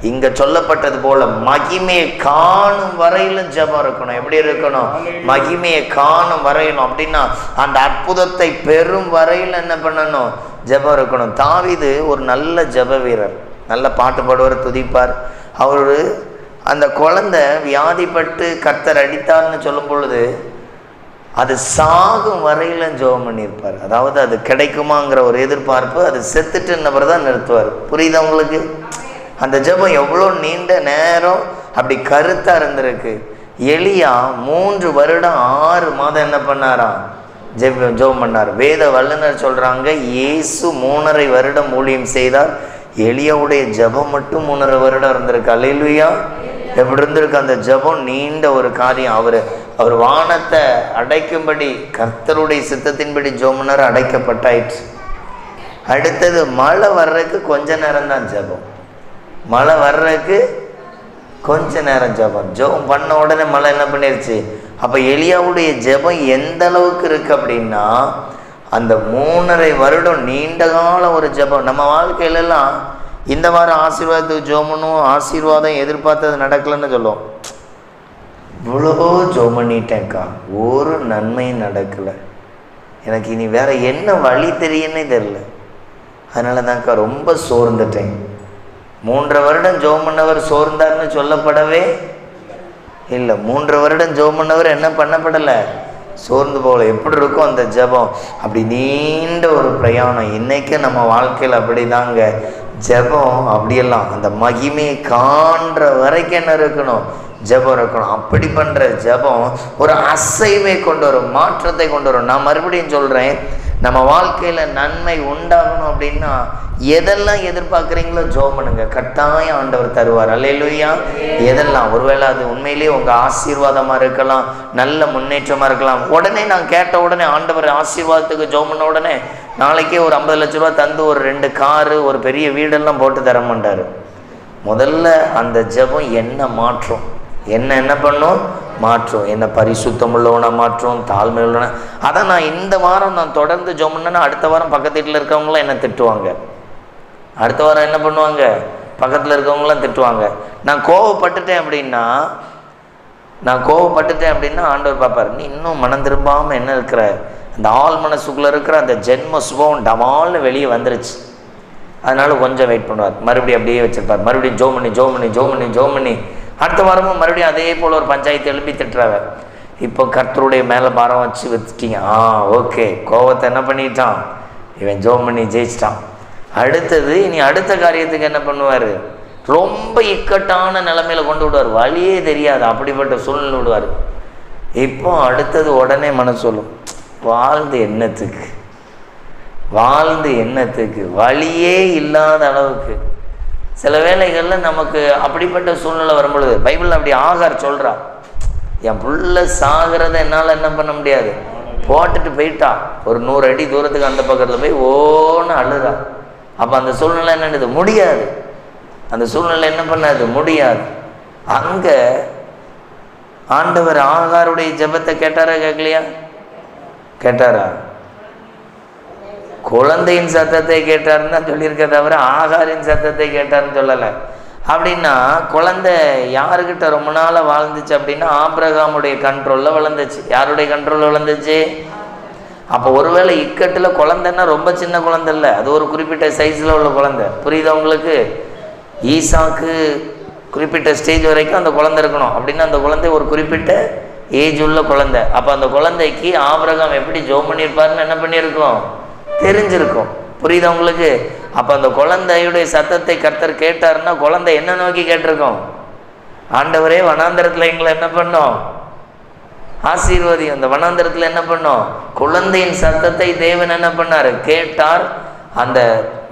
இங்கே சொல்லப்பட்டது போல மகிமையை காணும் வரையிலும் ஜெபம் இருக்கணும். எப்படி இருக்கணும்? மகிமையை காணும் வரையிலும். அப்படின்னா அந்த அற்புதத்தை பெறும் வரையில் என்ன பண்ணணும்? ஜெபம் இருக்கணும். தாவீது ஒரு நல்ல ஜெப வீரர், நல்ல பாட்டு பாடுவார், துதிப்பார். அவர் அந்த குழந்தை வியாதிப்பட்டு கர்த்தர் அடித்தார்னு சொல்லும் பொழுது அது சாகும் வரையிலும் ஜெபம் பண்ணியிருப்பார். அதாவது அது கிடைக்குமாங்கிற ஒரு எதிர்பார்ப்பு, அது செத்துட்டு நபர் தான் நிறுத்துவார். புரியுதா உங்களுக்கு? அந்த ஜெபம் எவ்வளோ நீண்ட நேரம் அப்படி கருத்தாக இருந்திருக்கு. எலியா 3 வருடம் 6 மாதம் என்ன பண்ணாராம்? ஜெபம் பண்ணார். வேத வல்லுநர் சொல்கிறாங்க, இயேசு 3.5 வருடம் ஊழியம் செய்தார். எலியாவுடைய ஜெபம் மட்டும் 3.5 வருடம் இருந்திருக்கு. அல்லேலூயா. எப்படி இருந்திருக்கு அந்த ஜெபம்? நீண்ட ஒரு காரியம். அவர் வானத்தை அடைக்கும்படி கர்த்தருடைய சித்தத்தின்படி ஜெபம்னார், அடைக்கப்பட்டாயிற்று. அடுத்தது மழை வர்றதுக்கு கொஞ்ச நேரம் தான் ஜெபம். மழை வர்றதுக்கு கொஞ்ச நேரம் ஜெபம். ஜெபம் பண்ண உடனே மழை என்ன பண்ணிருச்சு? அப்போ எலியாவுடைய ஜெபம் எந்த அளவுக்கு இருக்கு அப்படின்னா அந்த 3.5 வருடம் நீண்ட காலம் ஒரு ஜெபம். நம்ம வாழ்க்கையிலலாம் இந்த வாரம் ஆசீர்வாதத்துக்கு ஜெபம் பண்ணுவோம், ஆசீர்வாதம் எதிர்பார்த்தது நடக்கலைன்னு சொல்லுவோம். இவ்வளோ ஜெபம் பண்ணிட்டேன்க்கா, ஒரு நன்மையும் நடக்கலை, எனக்கு இனி வேற என்ன வழி தெரியுன்னே தெரில, அதனால தான்க்கா ரொம்ப சோர்ந்துட்டேன். 3.5 வருடம் ஜெபம் பண்ணவர் சோர்ந்தார்னு சொல்லப்படவே இல்லை. 3.5 வருடம் ஜெபம் பண்ணவர் என்ன பண்ணப்படலை? சோர்ந்து போகல. எப்படி இருக்கும் அந்த ஜெபம்? அப்படி நீண்ட ஒரு பிரயாணம். இன்னைக்கு நம்ம வாழ்க்கையில் அப்படி தாங்க ஜெபம். அப்படியெல்லாம் அந்த மகிமையை காண்ற வரைக்கும் என்ன இருக்கணும்? ஜெபம் இருக்கணும். அப்படி பண்ணுற ஜெபம் ஒரு அசைவை கொண்டு வரும், மாற்றத்தை கொண்டு வரும். நான் மறுபடியும் சொல்கிறேன், நம்ம வாழ்க்கையில் நன்மை உண்டாகணும் அப்படின்னா எதெல்லாம் எதிர்பார்க்குறீங்களோ ஜெபம் பண்ணுங்க, கட்டாயம் ஆண்டவர் தருவார். அல்லேலூயா. எதெல்லாம், ஒருவேளை அது உண்மையிலேயே உங்கள் ஆசீர்வாதமாக இருக்கலாம், நல்ல முன்னேற்றமாக இருக்கலாம். உடனே நான் கேட்ட உடனே ஆண்டவர் ஆசீர்வாதத்துக்கு ஜெபம் பண்ண உடனே நாளைக்கே ஒரு 50 லட்ச ரூபா தந்து ஒரு 2 காரு ஒரு பெரிய வீடெல்லாம் போட்டு தர மாட்டார். முதல்ல அந்த ஜெபம் என்ன மாற்றும்? என்ன பண்ணும்? மாற்றும். என்ன பரிசுத்தம் உள்ளவனை மாற்றும், தாழ்மை உள்ளவனை. அதான் நான் இந்த வாரம் நான் தொடர்ந்து ஜெபம் பண்ணேன்னா அடுத்த வாரம் பக்கத்து வீட்டில் இருக்கவங்களாம் என்ன திட்டுவாங்க, அடுத்த வாரம் என்ன பண்ணுவாங்க, பக்கத்தில் இருக்கவங்களாம் திட்டுவாங்க. நான் கோவப்பட்டுட்டேன் அப்படின்னா ஆண்டவர் பார்ப்பார், நீ இன்னும் மனம் திரும்பாமல் என்ன இருக்கிற, அந்த ஆள் மனசுக்குள்ளே இருக்கிற அந்த ஜென்ம சுபம் டமால்னு வெளியே வந்துருச்சு. அதனால கொஞ்சம் வெயிட் பண்ணுவார். மறுபடியும் அப்படியே வச்சிருப்பார். மறுபடியும் ஜெபம் பண்ணி அடுத்த வாரமும் மறுபடியும் அதே போல் ஒரு பஞ்சாயத்து எழுப்பி திட்டுறாங்க. இப்போ கர்த்தருடைய மேலே பாரம் வச்சு வச்சுட்டீங்க. ஓகே, கோவத்தை என்ன பண்ணிட்டான் இவன், ஜெபம் பண்ணி ஜெயிச்சிட்டான். அடுத்தது இனி அடுத்த காரியத்துக்கு என்ன பண்ணுவார்? ரொம்ப இக்கட்டான நிலைமையில கொண்டு விடுவார், வழியே தெரியாது, அப்படிப்பட்ட சூழ்நிலை விடுவார். இப்போ அடுத்தது உடனே மனசு சொல்லும், வாழ்ந்து என்னத்துக்கு, வழியே இல்லாத அளவுக்கு. சில வேளைகளில் நமக்கு அப்படிப்பட்ட சூழ்நிலை வரும்பொழுது பைபிள் அப்படி ஆகார் சொல்கிறா, என் புள்ள சாகிறத என்னால் என்ன பண்ண முடியாது, போட்டுட்டு போயிட்டா ஒரு 100 அடி தூரத்துக்கு அந்த பக்கத்தில் போய் ஓன்னு அழுறா. அப்போ அந்த சூழ்நிலை என்னது, முடியாது. அந்த சூழ்நிலை என்ன பண்ணாது, முடியாது. அங்கே ஆண்டவர் ஆகாருடைய ஜெபத்தை கேட்டாரா கேட்கலையா? கேட்டாரா? குழந்தையின் சத்தத்தை கேட்டாருன்னு தான் சொல்லியிருக்க தவிர ஆகாரின் சத்தத்தை கேட்டாருன்னு சொல்லலை. அப்படின்னா குழந்தை யாருக்கிட்ட ரொம்ப நாளாக வாழ்ந்துச்சு அப்படின்னா ஆபிரகாமுடைய கண்ட்ரோலில் வளர்ந்துச்சு. யாருடைய கண்ட்ரோலில் வளர்ந்துச்சு? அப்போ ஒருவேளை இக்கட்டில் குழந்தைன்னா ரொம்ப சின்ன குழந்தை இல்லை, அது ஒரு குறிப்பிட்ட சைஸில் உள்ள குழந்தை. புரியுதா உங்களுக்கு? ஈசாக்கு குறிப்பிட்ட ஸ்டேஜ் வரைக்கும் அந்த குழந்தை இருக்கணும் அப்படின்னா அந்த குழந்தை ஒரு குறிப்பிட்ட ஏஜ் உள்ள குழந்தை. அப்போ அந்த குழந்தைக்கு ஆபிரகாம் எப்படி ஜெபம் பண்ணியிருப்பாருன்னு என்ன பண்ணியிருக்கோம்? தெரிஞ்சிருக்கும். புரியுதா உங்களுக்கு? அப்போ அந்த குழந்தையுடைய சத்தத்தை கர்த்தர் கேட்டாருன்னா குழந்தை என்ன நோக்கி கேட்டிருக்கோம்? ஆண்டவரே வனாந்தரத்தில் எங்களை என்ன பண்ணோம்? ஆசீர்வதியும். அந்த வனாந்தரத்தில் என்ன பண்ணோம்? குழந்தையின் சத்தத்தை தேவன் என்ன பண்ணாரு? கேட்டார். அந்த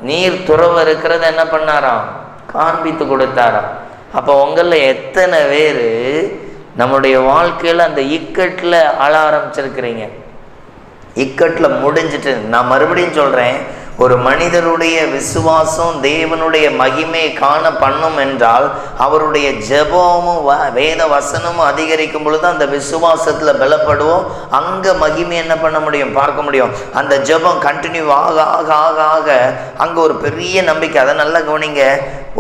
நீர் துறவு இருக்கிறத என்ன பண்ணாராம்? காண்பித்து கொடுத்தாராம். அப்போ உங்களில் எத்தனை பேர் நம்முடைய வாழ்க்கையில் அந்த இக்கட்டில் அழ ஆரம்பிச்சிருக்கிறீங்க? இக்கட்டில் முடிஞ்சிட்டு, நான் மறுபடியும் சொல்கிறேன், ஒரு மனிதருடைய விசுவாசம் தேவனுடைய மகிமையை காண பண்ணும் என்றால் அவருடைய ஜெபமும் வேத வசனமும் அதிகரிக்கும் பொழுது அந்த விசுவாசத்தில் பலப்படுவோம். அங்கே மகிமை என்ன பண்ண முடியும்? பார்க்க முடியும். அந்த ஜெபம் கண்டினியூ ஆக ஆக ஆக ஆக அங்கே ஒரு பெரிய நம்பிக்கை. அதை நல்லா கவனிங்க.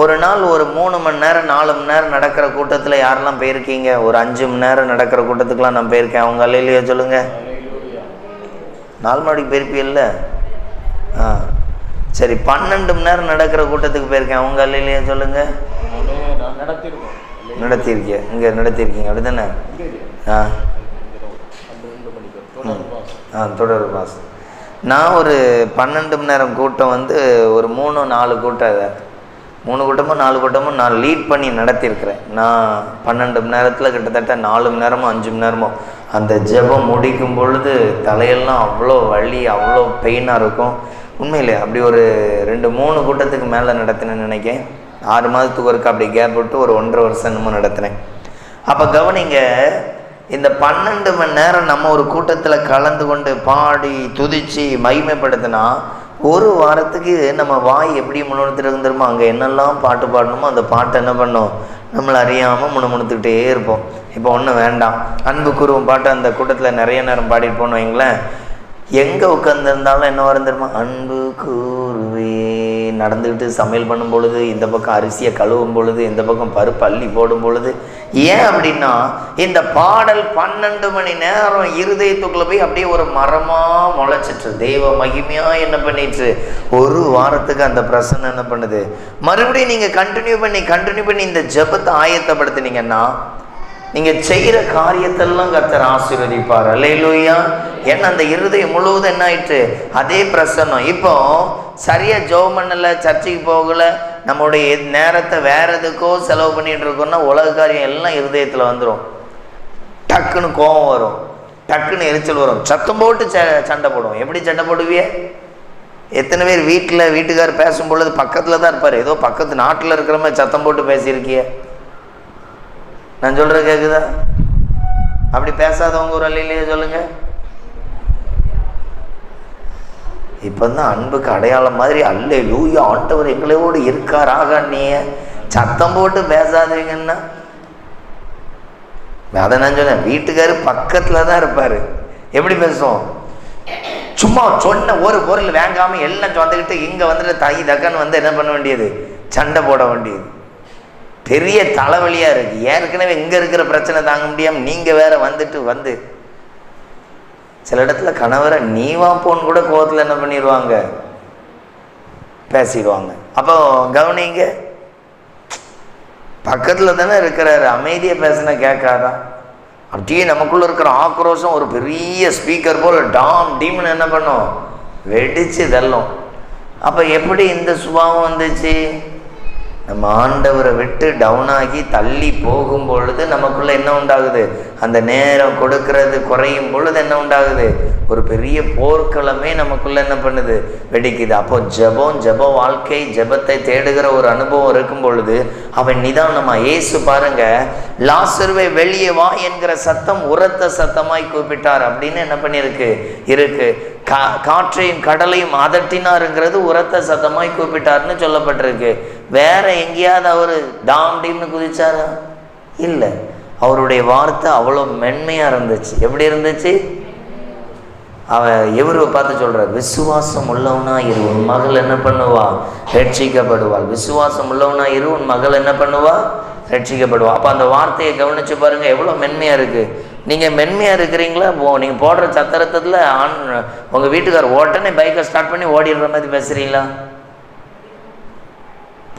ஒரு நாள் ஒரு 3 மணி நேரம் 4 மணி நேரம் நடக்கிற கூட்டத்தில் யாரெல்லாம் போயிருக்கீங்க? ஒரு 5 மணி நேரம் நடக்கிற கூட்டத்துக்கெலாம் நான் போயிருக்கேன். அவங்க அல்லையிலையோ சொல்லுங்கள். 4 மணிக்கு போயிருப்பீல்ல? சரி, 12 மணி நேரம் நடக்கிற கூட்டத்துக்கு போயிருக்கேன். அவங்க அல்லையிலையா சொல்லுங்க. நடத்தியிருக்கீங்க. இங்கே நடத்தியிருக்கீங்க அப்படி தானே? தொடர் பாஸ். நான் ஒரு 12 மணி நேரம் கூட்டம் ஒரு 3-4 கூட்டம், அதை 3 கூட்டமும் 4 கூட்டமும் நான் லீட் பண்ணி நடத்தியிருக்கிறேன். நான் 12 மணி நேரத்தில் கிட்டத்தட்ட 4 மணி நேரமோ 5 மணி நேரமோ அந்த ஜெபம் முடிக்கும் பொழுது தலையெல்லாம் அவ்வளோ வலி, அவ்வளோ பெயினாக இருக்கும். உண்மையிலே அப்படி ஒரு 2-3 கூட்டத்துக்கு மேலே நடத்தினேன்னு நினைக்கிறேன். 6 மாதத்துக்கு ஒருக்கா அப்படி கேப் விட்டு ஒரு 1.5 வருஷம் என்னமோ நடத்தினேன். அப்போ கவனிங்க, இந்த 12 மணி நேரம் நம்ம ஒரு கூட்டத்தில் கலந்து கொண்டு பாடி துதித்து மகிமைப்படுத்தினா ஒரு வாரத்துக்கு நம்ம வாய் எப்படி முணுமுணுத்துட்டு தெரியுமா? அங்கே என்னெல்லாம் பாட்டு பாடணுமோ அந்த பாட்டை என்ன பண்ணோம்? நம்மளை அறியாமல் முணுமுணுத்துக்கிட்டே இருப்போம். இப்போ ஒன்றும் வேண்டாம், அன்பு கூறுவோம் பாட்டு அந்த கூட்டத்தில் நிறைய நேரம் பாடிட்டு போனோம் வைங்களேன். எங்கே உட்காந்துருந்தாலும் என்ன வரும் தெரியுமா? அன்பு கூறுவே. நடந்துக்கிட்டு சமையல் பண்ணும் பொழுது, இந்த பக்கம் அரிசியை கழுவும் பொழுது, இந்த பக்கம் பருப்பு அள்ளி போடும் பொழுது. ஏன் அப்படின்னா இந்த பாடல் 12 மணி நேரம் இருதயத்துக்குள்ள போய் அப்படியே ஒரு மரமாக முளைச்சிட்டு தெய்வ மகிமையாக என்ன பண்ணிட்டு ஒரு வாரத்துக்கு அந்த பிரசன்னம் என்ன பண்ணுது? மறுபடியும் நீங்கள் கண்டினியூ பண்ணி இந்த ஜெபத்தை ஆயத்தப்படுத்தினீங்கன்னா நீங்கள் செய்கிற காரியத்தெல்லாம் கர்த்தர் ஆசீர்வதிப்பார். அல்லேலூயா. ஏன்னா அந்த இருதயம் முழுவதும் என்ன ஆயிட்டு? அதே பிரசன்னம். இப்போ சரியாக ஜெபம் பண்ணலை, சர்ச்சைக்கு போகலை, நம்முடைய நேரத்தை வேற எதுக்கோ செலவு பண்ணிகிட்டு இருக்கோம்னா உலக காரியம் எல்லாம் இருதயத்தில் வந்துடும். டக்குன்னு கோபம் வரும், டக்குன்னு எரிச்சல் வரும், சத்தம் போட்டு சண்டை போடுவோம். எப்படி சண்டை போடுவிய? எத்தனை பேர் வீட்டுக்கார் பேசும் பொழுது பக்கத்தில் தான் இருப்பார், ஏதோ பக்கத்து நாட்டில் இருக்கிற மாதிரி சத்தம் போட்டு பேசியிருக்கிய? நான் சொல்கிற கேட்குதா? அப்படி பேசாதவங்க ஒரு அல்லையிலேயே சொல்லுங்க. இப்போ தான் அன்புக்கு அடையாளம் மாதிரி அல்லேலூயா ஆண்டவர் எங்களோடு இருக்காராக நீ சத்தம் போட்டு பேசாதீங்கன்னா அதை நான் சொன்னேன். வீட்டுக்காரு பக்கத்தில் தான் இருப்பார், எப்படி பேசுவோம்? சும்மா சொன்ன ஒரு பொருள் வாங்காமல் எல்லாம் வந்துக்கிட்டு இங்கே வந்துட்டு தாய் தக்கன்னு என்ன பண்ண வேண்டியது? சண்டை போட வேண்டியது. பெரிய தலைவலியாக இருக்குது. ஏற்கனவே இங்கே இருக்கிற பிரச்சனை தாங்க முடியாமல் நீங்கள் வேற வந்து சில இடத்துல கணவரை நீவா போன்னு கூட கோவத்தில் என்ன பண்ணிடுவாங்க? பேசிடுவாங்க. அப்போ கவனிங்க, பக்கத்தில் தானே இருக்கிறாரு, அமைதியாக பேசினா கேட்காதா? அப்படியே நமக்குள்ளே இருக்கிற ஆக்ரோஷம் ஒரு பெரிய ஸ்பீக்கர் போல் டாம் டீம்னு என்ன பண்ணும்? வெடிச்சு தள்ளும். அப்போ எப்படி இந்த சுபாவம் வந்துச்சு? நம்ம ஆண்டவரை விட்டு டவுன் ஆகி தள்ளி போகும் பொழுது நமக்குள்ள என்ன உண்டாகுது? அந்த நேரம் கொடுக்கறது குறையும் பொழுது என்ன உண்டாகுது? ஒரு பெரிய போர்க்களமே நமக்குள்ள என்ன பண்ணுது? வெடிக்குது. அப்போ ஜெப வாழ்க்கை, ஜெபத்தை தேடுகிற ஒரு அனுபவம் இருக்கும் பொழுது அவன் நிதானமா இயேசு பாருங்க, லாசருவே வெளியே வா என்கிற சத்தம் உரத்த சத்தமாய் கூப்பிட்டார் அப்படின்னு என்ன பண்ணியிருக்கு இருக்கு. காற்றையும் கடலையும் அதட்டினாருங்கிறது உரத்த சத்தமாய் கூப்பிட்டார்னு சொல்லப்பட்டிருக்கு. வேற எங்கேயாவது அவரு டாம் டீம்னு குதிச்சாரா? இல்லை. அவருடைய வார்த்தை அவ்வளோ மென்மையாக இருந்துச்சு. எப்படி இருந்துச்சு? எவரை பார்த்து சொல்கிறார், விசுவாசம் உள்ளவனா இரு, உன் மகள் என்ன பண்ணுவா, ரட்சிக்கப்படுவாள். விசுவாசம் உள்ளவனா இரு, உன் மகள் என்ன பண்ணுவா, ரட்சிக்கப்படுவா. அப்போ அந்த வார்த்தையை கவனித்து பாருங்கள், எவ்வளோ மென்மையாக இருக்குது. நீங்கள் மென்மையாக இருக்கிறீங்களா? நீங்கள் போடுற சத்திரத்தில் உங்கள் வீட்டுக்கார் உடனே பைக்கை ஸ்டார்ட் பண்ணி ஓடிடுற மாதிரி பேசுகிறீங்களா?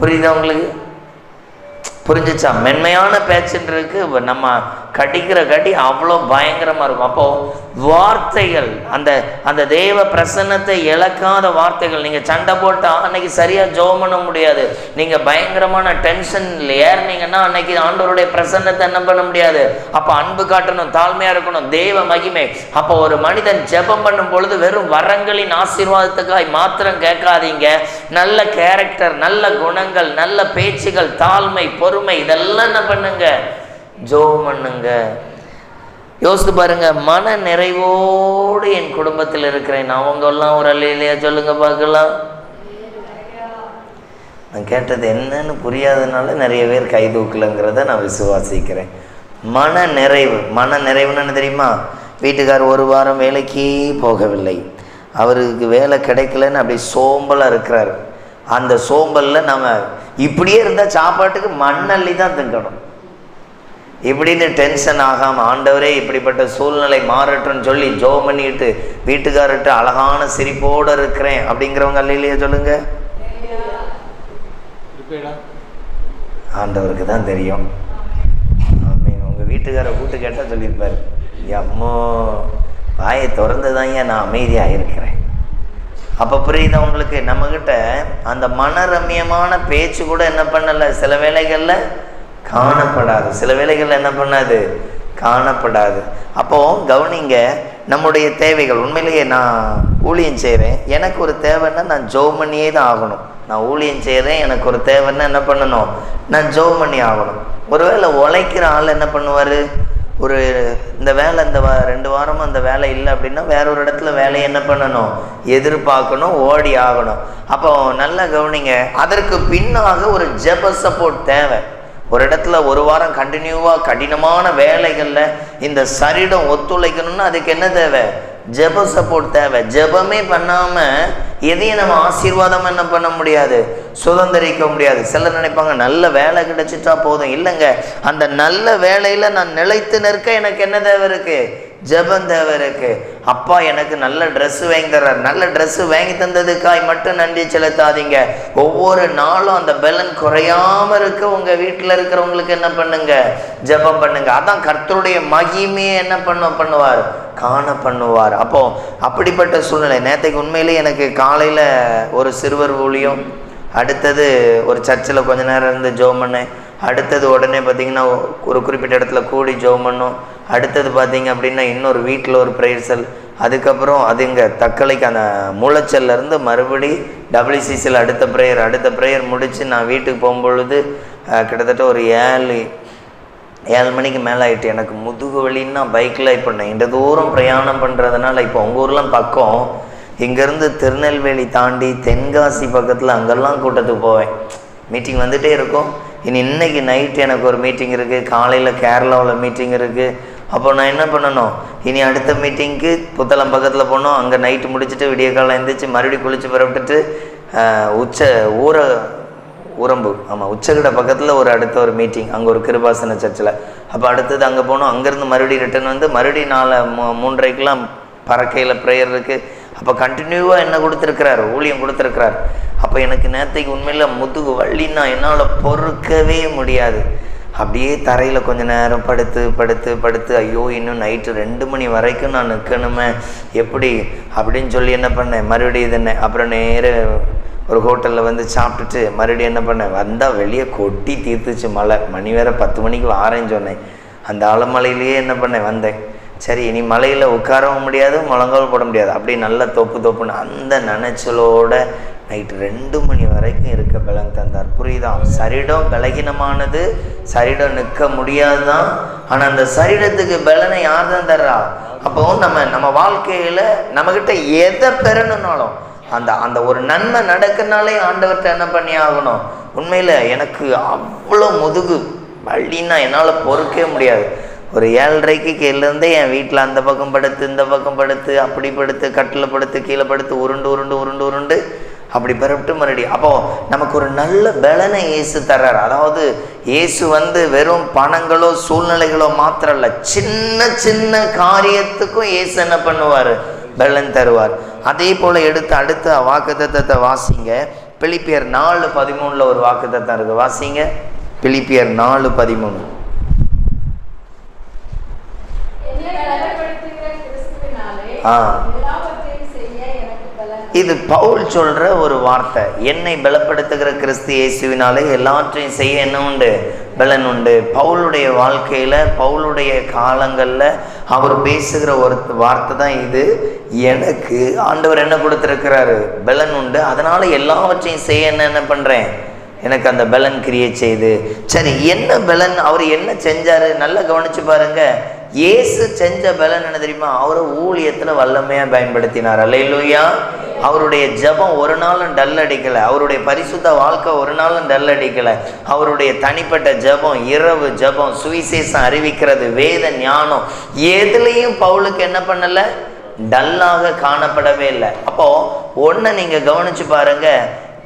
புரியுதா உங்களுக்கு? புரிஞ்சிச்சா? மென்மையான பேச்சுன்றதுக்கு நம்ம கடிக்கிற கடி அவ்வளோ பயங்கரமாக இருக்கும். அப்போது வார்த்தைகள், அந்த அந்த தேவ பிரசன்னத்தை இழக்காத வார்த்தைகள். நீங்கள் சண்டை போட்டால் அன்னைக்கு சரியாக ஜெபம் பண்ண முடியாது. நீங்கள் பயங்கரமான டென்ஷனில் ஏறினீங்கன்னா அன்னைக்கு ஆண்டவருடைய பிரசன்னத்தை என்ன பண்ண முடியாது. அப்போ அன்பு காட்டணும், தாழ்மையாக இருக்கணும், தேவ மகிமை. அப்போ ஒரு மனிதன் ஜெபம் பண்ணும் பொழுது வெறும் வரங்களின் ஆசீர்வாதத்துக்காய் மாத்திரம் கேட்காதீங்க. நல்ல கேரக்டர், நல்ல குணங்கள், நல்ல பேச்சுகள், தாழ்மை, பொறுமை, இதெல்லாம் என்ன பண்ணுங்க, ஜெபம் பண்ணுங்க. யோசித்து பாருங்க, மன நிறைவோடு என் குடும்பத்தில் இருக்கிறேன். அவங்கெல்லாம் ஒரு அல்லையா சொல்லுங்க பார்க்கலாம். நான் கேட்டது என்னன்னு புரியாதனால நிறைய பேர் கை தூக்கலங்கிறத நான் விசுவாசிக்கிறேன். மன நிறைவு. மன நிறைவுன்னு தெரியுமா? வீட்டுக்கார் ஒரு வாரம் வேலைக்கு போகவில்லை, அவருக்கு வேலை கிடைக்கலன்னு அப்படி சோம்பலாக இருக்கிறார். அந்த சோம்பலில் நம்ம இப்படியே இருந்தால் சாப்பாட்டுக்கு மண்ணள்ளி தான் திங்கணும். இப்படின்னு டென்ஷன் ஆகாமல், ஆண்டவரே இப்படிப்பட்ட சூழ்நிலை மாறட்டும்னு சொல்லி ஜெபம் பண்ணிட்டு வீட்டுக்காரர்கிட்ட அழகான சிரிப்போடு இருக்கிறேன் அப்படிங்கிறவங்க அல்லையா சொல்லுங்க. ஆண்டவருக்கு தான் தெரியும். உங்கள் வீட்டுக்காரை கூட்டு கேட்டால் சொல்லியிருப்பார், அம்மோ வாயை திறந்து தான் ஏன் நான் அமைதியாக இருக்கிறேன். அப்போ புரியுதா உங்களுக்கு? நம்மக்கிட்ட அந்த மனரம்யமான பேச்சு கூட என்ன பண்ணலை, சில வேளைகளில் காணப்படாது, சில வேளைகளில் என்ன பண்ணாது, காணப்படாது. அப்போது கவனிங்க, நம்முடைய தேவைகள். உண்மையிலேயே நான் ஊழியம் செய்கிறேன், எனக்கு ஒரு தேவைன்னா நான் ஜெபம் பண்ணியே தான் ஆகணும். நான் ஊழியம் செய்கிறேன், எனக்கு ஒரு தேவைன்னா என்ன பண்ணணும், நான் ஜெபம் பண்ணி ஆகணும். ஒருவேளை உழைக்கிற ஆள் என்ன பண்ணுவார், ஒரு இந்த வேலை இந்த 2 வாரமும் அந்த வேலை இல்லை அப்படின்னா வேற ஒரு இடத்துல வேலையை என்ன பண்ணணும், எதிர்பார்க்கணும், ஓடி ஆகணும். அப்போ நல்லா கவனிங்க, அதற்கு பின்னாக ஒரு ஜெப சப்போர்ட் தேவை. ஒரு இடத்துல ஒரு வாரம் கண்டினியூவாக கடினமான வேலைகளில் இந்த சரீரம் ஒத்துழைக்கணும்னா அதுக்கு என்ன தேவை, ஜெப சப்போர்ட் தேவை. ஜெபமே பண்ணாமல் எதையும் நம்ம ஆசீர்வாதம் என்ன பண்ண முடியாது, சுதந்திரிக்க முடியாது. சிலர் நினைப்பாங்க நல்ல வேலை கிடைச்சிட்டா போதும். இல்லைங்க, அந்த நல்ல வேலையில் நான் நிலைத்து நிற்க எனக்கு என்ன தேவை இருக்குது, ஜெபம் தேவை இருக்கு. அப்பா எனக்கு நல்ல ட்ரெஸ்ஸு வாங்கி தர்றார், நல்ல ட்ரெஸ்ஸு வாங்கி தந்ததுக்காய் மட்டும் நன்றி செலுத்தாதீங்க. ஒவ்வொரு நாளும் அந்த பலன் குறையாமல் இருக்க உங்கள் வீட்டில் இருக்கிறவங்களுக்கு என்ன பண்ணுங்க, ஜெபம் பண்ணுங்க. அதான் கர்த்தருடைய மகிமையை என்ன பண்ணுவார், காண பண்ணுவார். அப்போ அப்படிப்பட்ட சூழ்நிலை. நேற்றைக்கு உண்மையிலே எனக்கு காலையில் ஒரு சிறுவர் ஊழியம், அடுத்தது ஒரு சர்ச்சில் கொஞ்ச நேரம் இருந்து ஜெபம் பண்ணேன், அடுத்தது உடனே பார்த்திங்கன்னா ஒரு குறிப்பிட்ட இடத்துல கூடி ஜெபம் பண்ணோம், அடுத்தது பார்த்திங்க அப்படின்னா இன்னொரு வீட்டில் ஒரு ப்ரேயர் செல், அதுக்கப்புறம் அது இங்கே தக்கலைக்கு அந்த மூளைச்சல்லேருந்து மறுபடி WCCயில் அடுத்த ப்ரேயர் முடித்து நான் வீட்டுக்கு போகும்பொழுது கிட்டத்தட்ட ஒரு 7 மணிக்கு மேலே ஆகிட்டு. எனக்கு முதுகு வலின்னா பைக்கில் இப்போ நான் இந்த தூரம் பிரயாணம் பண்ணுறதுனால, இப்போ உங்கள் ஊர்லாம் பக்கம், இங்கேருந்து திருநெல்வேலி தாண்டி தென்காசி பக்கத்தில் அங்கெல்லாம் கூட்டத்துக்கு போவேன், மீட்டிங் வந்துகிட்டே இருக்கும். இன்னைக்கு நைட்டு எனக்கு ஒரு மீட்டிங் இருக்குது, காலையில் கேரளாவில் மீட்டிங் இருக்குது. அப்போ நான் என்ன பண்ணணும், இனி அடுத்த மீட்டிங்க்கு புத்தளம் பக்கத்தில் போனோம், அங்கே நைட்டு முடிச்சுட்டு விடிய காலம் எழுந்திரிச்சு மறுபடியும் குளிச்சு புறப்பட்டுட்டு உரம்பு உச்சகடை பக்கத்தில் அடுத்த ஒரு மீட்டிங், அங்கே ஒரு கிருபாசன சர்ச்சில். அப்போ அடுத்தது அங்கே போனோம், அங்கேருந்து மறுபடியும் ரிட்டர்ன் வந்து மறுபடியும் 3:30க்கெலாம் பறக்கையில் ப்ரேயர் இருக்குது. அப்போ கண்டினியூவாக என்ன கொடுத்துருக்கிறார், ஊழியம் கொடுத்துருக்கிறார். அப்போ எனக்கு நேற்றைக்கு உண்மையில் முதுகு வலின்னா என்னால் பொறுக்கவே முடியாது. அப்படியே தரையில் கொஞ்சம் நேரம் படுத்து ஐயோ இன்னும் நைட்டு 2 மணி வரைக்கும் நான் நிற்கணுமே எப்படி அப்படின்னு சொல்லி என்ன பண்ணேன், மறுபடியும் இது என்ன, அப்புறம் நேர ஒரு ஹோட்டலில் வந்து சாப்பிட்டுட்டு மறுபடியும் என்ன பண்ணேன், வந்தால் வெளியே கொட்டி தீர்த்துச்சு மழை, மணி வேறு 10 மணிக்கு வாரேன்னு சொன்னேன். அந்த ஆலமலையிலேயே என்ன பண்ணேன், வந்தேன். சரி இனி மலையில் உட்காரவும் முடியாது, முழங்கால் போட முடியாது, அப்படியே நல்லா தொப்புன்னு அந்த நினைச்சலோட நைட்டு 2 மணி வரைக்கும் இருக்க பலன் தந்தார். புரியுதா? சரீரம் பலகீனமானது, சரீரம் நிற்க முடியாது தான், ஆனால் அந்த சரீரத்துக்கு பலனை யார் தான் தர்றா? அப்போ நம்ம வாழ்க்கையில் நம்மக்கிட்ட எதை பெறணுன்னாலும் அந்த ஒரு நன்மை நடக்குனாலே ஆண்டவர்கிட்ட என்ன பண்ணி ஆகணும். உண்மையில் எனக்கு அவ்வளோ முதுகு வலின்னா என்னால் பொறுக்கவே முடியாது. ஒரு 7:30 கீழேருந்தே என் வீட்டில் அந்த பக்கம் படுத்து இந்த பக்கம் படுத்து அப்படி படுத்து கட்டில் படுத்து கீழே படுத்து உருண்டு உருண்டு உருண்டு உருண்டு அப்படி பரப்பிட்டு மறுபடியும். அப்போது நமக்கு ஒரு நல்ல பலனை இயேசு தர்றார். அதாவது இயேசு வெறும் பணங்களோ சூழ்நிலைகளோ மாத்திரம் இல்லை, சின்ன சின்ன காரியத்துக்கும் இயேசு என்ன பண்ணுவார்? பலன் தருவார். அதே போல் எடுத்து அடுத்த வாக்குத்தத்தத்தை வாசிங்க. பிலிப்பியர் 4:13 ஒரு வாக்குத்தத்தம் இருக்குது, வாசிங்க. பிலிப்பியர் 4:13. இது பவுல் சொல்ற ஒரு வார்த்தை. என்னை பலப்படுத்துகிற கிறிஸ்து இயேசுவினாலே எல்லாற்றையும் செய்ய என்ன உண்டு? பலன் உண்டு. பவுலுடைய வாழ்க்கையில பவுலுடைய காலங்கள்ல அவர் பேசுகிற ஒரு வார்த்தை தான் இது. எனக்கு ஆண்டவர் என்ன கொடுத்திருக்கிறாரு? பலன் உண்டு. அதனால எல்லாவற்றையும் செய்ய என்ன பண்றேன்? எனக்கு அந்த பலன் கிரியேட் செய்து. சரி, என்ன பலன்? அவர் என்ன செஞ்சாரு? நல்லா கவனிச்சு பாருங்க. இயேசு செஞ்ச பலன் என்ன தெரியுமா? அவரை ஊழியத்துல வல்லமையா பயன்படுத்தினார். அல்லேலூயா. அவருடைய ஜெபம் ஒரு நாளும் டல் அடிக்கலை. அவருடைய பரிசுத்த வாழ்க்கை ஒரு நாளும் டல் அடிக்கலை. அவருடைய தனிப்பட்ட ஜெபம், இரவு ஜெபம், சுவிசேஷம் அறிவிக்கிறது, வேத ஞானம், எதுலேயும் பவுலுக்கு என்ன பண்ணலை? டல்லாக காணப்படவே இல்லை. அப்போ ஒன்றை நீங்க கவனிச்சு பாருங்க.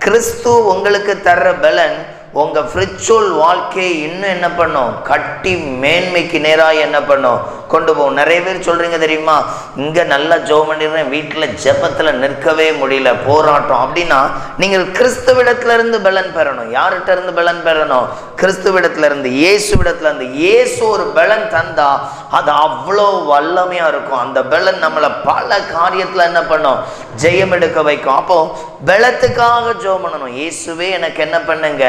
கிறிஸ்து உங்களுக்கு தர்ற பலன் உங்கள் ஸ்பிரிச்சுவல் வாழ்க்கையை இன்னும் என்ன பண்ணும்? கட்டி மேன்மைக்கு நேராக என்ன பண்ணும்? கொண்டு போகும். நிறைய பேர் சொல்கிறீங்க தெரியுமா, இங்கே நல்லா ஜெபம் பண்ணிடுறேன், வீட்டில் ஜெபத்தில் நிற்கவே முடியல, போராட்டம். அப்படின்னா நீங்கள் கிறிஸ்துவிடத்திலிருந்து பலன் பெறணும். யார்கிட்ட இருந்து பலன் பெறணும்? கிறிஸ்துவிடத்திலிருந்து, இயேசுவிடத்திலிருந்து. இயேசு ஒரு பலன் தந்தா அது அவ்வளோ வல்லமையாக இருக்கும். அந்த பலன் நம்மளை பல காரியத்தில் என்ன பண்ணும்? ஜெயம் எடுக்க வைக்கும். அப்போ பலத்துக்காக ஜெபம் பண்ணணும். இயேசுவே எனக்கு என்ன பண்ணுங்க?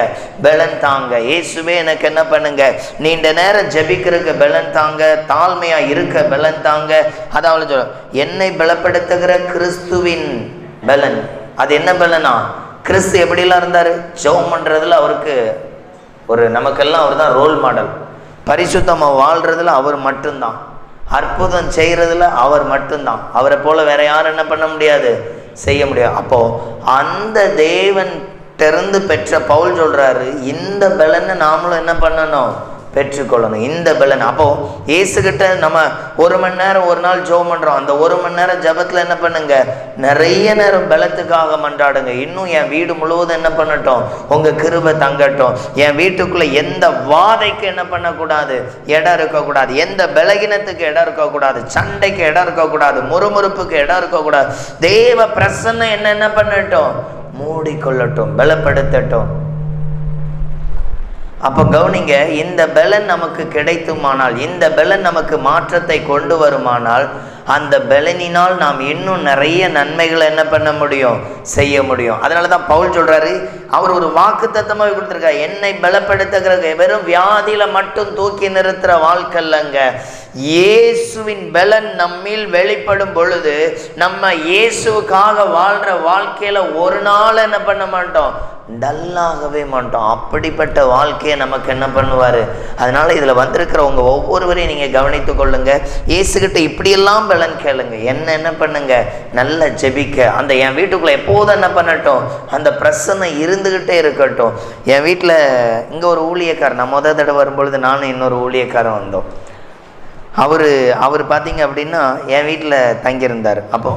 பலன் தாங்க. இயேசுவே எனக்கு என்ன பண்ணுங்க? நீண்ட நேரம் ஜெபிக்கிறதுக்கு பலன் தாங்க, தாழ்மையா இருக்க பலன் தாங்க. அதாவது சொல்ல, என்னை பலப்படுத்துகிற கிறிஸ்துவின் பலன். அது என்ன பலனா? கிறிஸ்து எப்படிலாம் இருந்தாரு? ஜெபம் பண்றதுல அவருக்கு ஒரு, நமக்கெல்லாம் அவர் தான் ரோல் மாடல். பரிசுத்தமா வாழ்றதுல அவர் மட்டும்தான், அற்புதம் செய்யறதுல அவர் மட்டும்தான். அவரை போல வேற யாரும் என்ன பண்ண முடியாது? செய்ய முடியாது. அப்போ அந்த தேவன் திறந்து பெற்ற பவுல் சொல்றாரு, இந்த பலனை நாமளும் என்ன பண்ணணும்? பெற்றுக்கொள்ளணும். இந்த பலன். அப்போ இயேசுகிட்ட நம்ம 1 மணி நேரம் ஒரு நாள் ஜெபம் பண்றோம். அந்த 1 மணி நேரம் ஜெபத்துல என்ன பண்ணுங்க? நிறைய நேரம் பலத்துக்காக மன்றாடுங்க. இன்னும் என் வீடு முழுவதும் என்ன பண்ணட்டும்? உங்க கிருபை தங்கட்டும். என் வீட்டுக்குள்ள எந்த வாதைக்கு என்ன பண்ணக்கூடாது? இடம் இருக்கக்கூடாது. எந்த பலகீனத்துக்கு இடம் இருக்கக்கூடாது. சண்டைக்கு இடம் இருக்கக்கூடாது. முறுமுறுப்புக்கு இடம் இருக்கக்கூடாது. தேவ பிரசன்னம் என்ன பண்ணட்டும்? மூடிக்கொள்ளட்டும், பலப்படுத்தட்டும். அப்போ கவனிங்க, இந்த பலன் நமக்கு கிடைத்துமானால், இந்த பலன் நமக்கு மாற்றத்தை கொண்டு வருமானால், அந்த பலனினால் நாம் இன்னும் நிறைய நன்மைகளை என்ன பண்ண முடியும்? செய்ய முடியும். அதனால தான் பவுல் சொல்றாரு, அவர் ஒரு வாக்குத்தத்தமாக கொடுத்துருக்காரு, என்னை பலப்படுத்துகிற. வெறும் வியாதியில மட்டும் தூக்கி நிறுத்துற வாழ்க்கை இல்லைங்க. இயேசுவின் பலன் நம்மில் வெளிப்படும் பொழுது நம்ம இயேசுக்காக வாழ்ற வாழ்க்கையில ஒரு நாள் என்ன பண்ண மாட்டோம்? டல்லாகவே மாட்டோம். அப்படிப்பட்ட வாழ்க்கையை நமக்கு என்ன பண்ணுவாரு? அதனால இதுல வந்திருக்கிற உங்க ஒவ்வொருவரையும் நீங்க கவனித்து கொள்ளுங்க. இயேசுகிட்ட இப்படியெல்லாம் பலன் கேளுங்க. என்ன பண்ணுங்க? நல்லா ஜெபிக்க. அந்த என் வீட்டுக்குள்ள எப்போதும் என்ன பண்ணட்டும்? அந்த பிரச்சனை இருந்துகிட்டே இருக்கட்டும். என் வீட்டில் இங்க ஒரு ஊழியக்காரன், நான் முதல் தடவை வரும்பொழுது நானும் இன்னொரு ஊழியக்காரன் வந்தோம். அவர் பார்த்தீங்க அப்படின்னா என் வீட்டில் தங்கியிருந்தார். அப்போ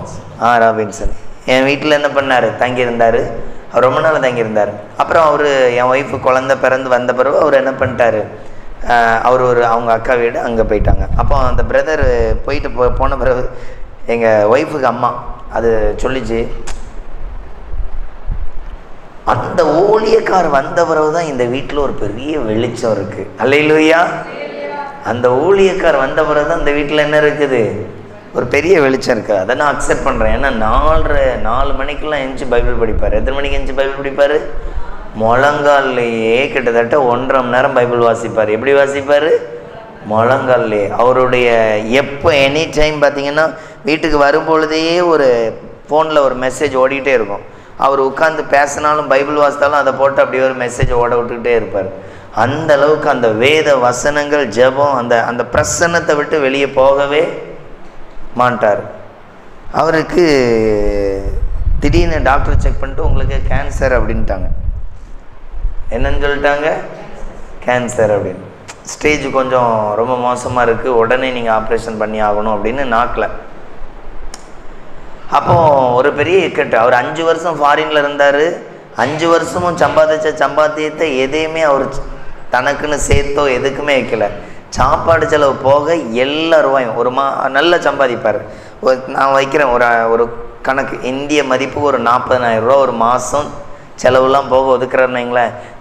ராபின்சன் என் வீட்டில் என்ன பண்ணார்? தங்கியிருந்தார். அவர் ரொம்ப நாள் தங்கியிருந்தார். அப்புறம் அவர், என் ஒய்ஃபு குழந்தை பிறந்து வந்த பிறகு அவர் என்ன பண்ணிட்டாரு? அவர் அவங்க அக்கா வீடு அங்கே போயிட்டாங்க. அப்போ அந்த பிரதர் போயிட்டு போன பிறகு எங்கள் ஒய்ஃபுக்கு அம்மா அது சொல்லிச்சு, அந்த ஊழியக்கார் வந்த பிறகு தான் இந்த வீட்டில் ஒரு பெரிய வெளிச்சம் இருக்குது. அல்லேலூயா. அந்த ஊழியக்கார் வந்த பிறகு தான் இந்த வீட்டில் என்ன இருக்குது? ஒரு பெரிய வெளிச்சம் இருக்குது. அதை நான் அக்செப்ட் பண்ணுறேன். ஏன்னா 4 மணிக்கெல்லாம் எஞ்சி பைபிள் படிப்பார். எத்தனை மணிக்கு எஞ்சி பைபிள் படிப்பார்? முழங்கால்லையே கிட்டத்தட்ட 1.5 மணி நேரம் பைபிள் வாசிப்பார். எப்படி வாசிப்பார்? முழங்கால்லையே. அவருடைய எப்போ எனி டைம் பார்த்தீங்கன்னா வீட்டுக்கு வரும்பொழுதே ஒரு ஃபோனில் ஒரு மெசேஜ் ஓடிக்கிட்டே இருக்கும். அவர் உட்காந்து பேசினாலும் பைபிள் வாசித்தாலும் அதை போட்டு அப்படியே ஒரு மெசேஜ் ஓட விட்டுக்கிட்டே இருப்பார். அந்த அளவுக்கு அந்த வேத வசனங்கள், ஜெபம், அந்த பிரசன்னத்தை விட்டு வெளியே போகவே மாட்டார். அவருக்கு திடீர்னு டாக்டர் செக் பண்ணிட்டு உங்களுக்கு கேன்சர் அப்படின்ட்டாங்க. என்னன்னு சொல்லிட்டாங்க? கேன்சர் அப்படின்னு. ஸ்டேஜ் கொஞ்சம் ரொம்ப மோசமாக இருக்குது, உடனே நீங்கள் ஆப்ரேஷன் பண்ணி ஆகணும் அப்படின்னு நாக்கில். அப்போது ஒரு பெரிய இக்கட்டு. அவர் 5 வருஷம் ஃபாரினில் இருந்தார். 5 வருஷமும் சம்பாதிச்ச சம்பாத்தியத்தை எதையுமே அவர் தனக்குன்னு சேர்த்தோ எதுக்குமே வைக்கல. சாப்பாடு செலவு போக எல்லா ரூபாயும் நல்லா சம்பாதிப்பார். நான் வைக்கிறேன் ஒரு கணக்கு, இந்திய மதிப்பு ஒரு 40,000 ரூபா ஒரு மாதம் செலவுலாம் போக ஒதுக்குறாருன்னு.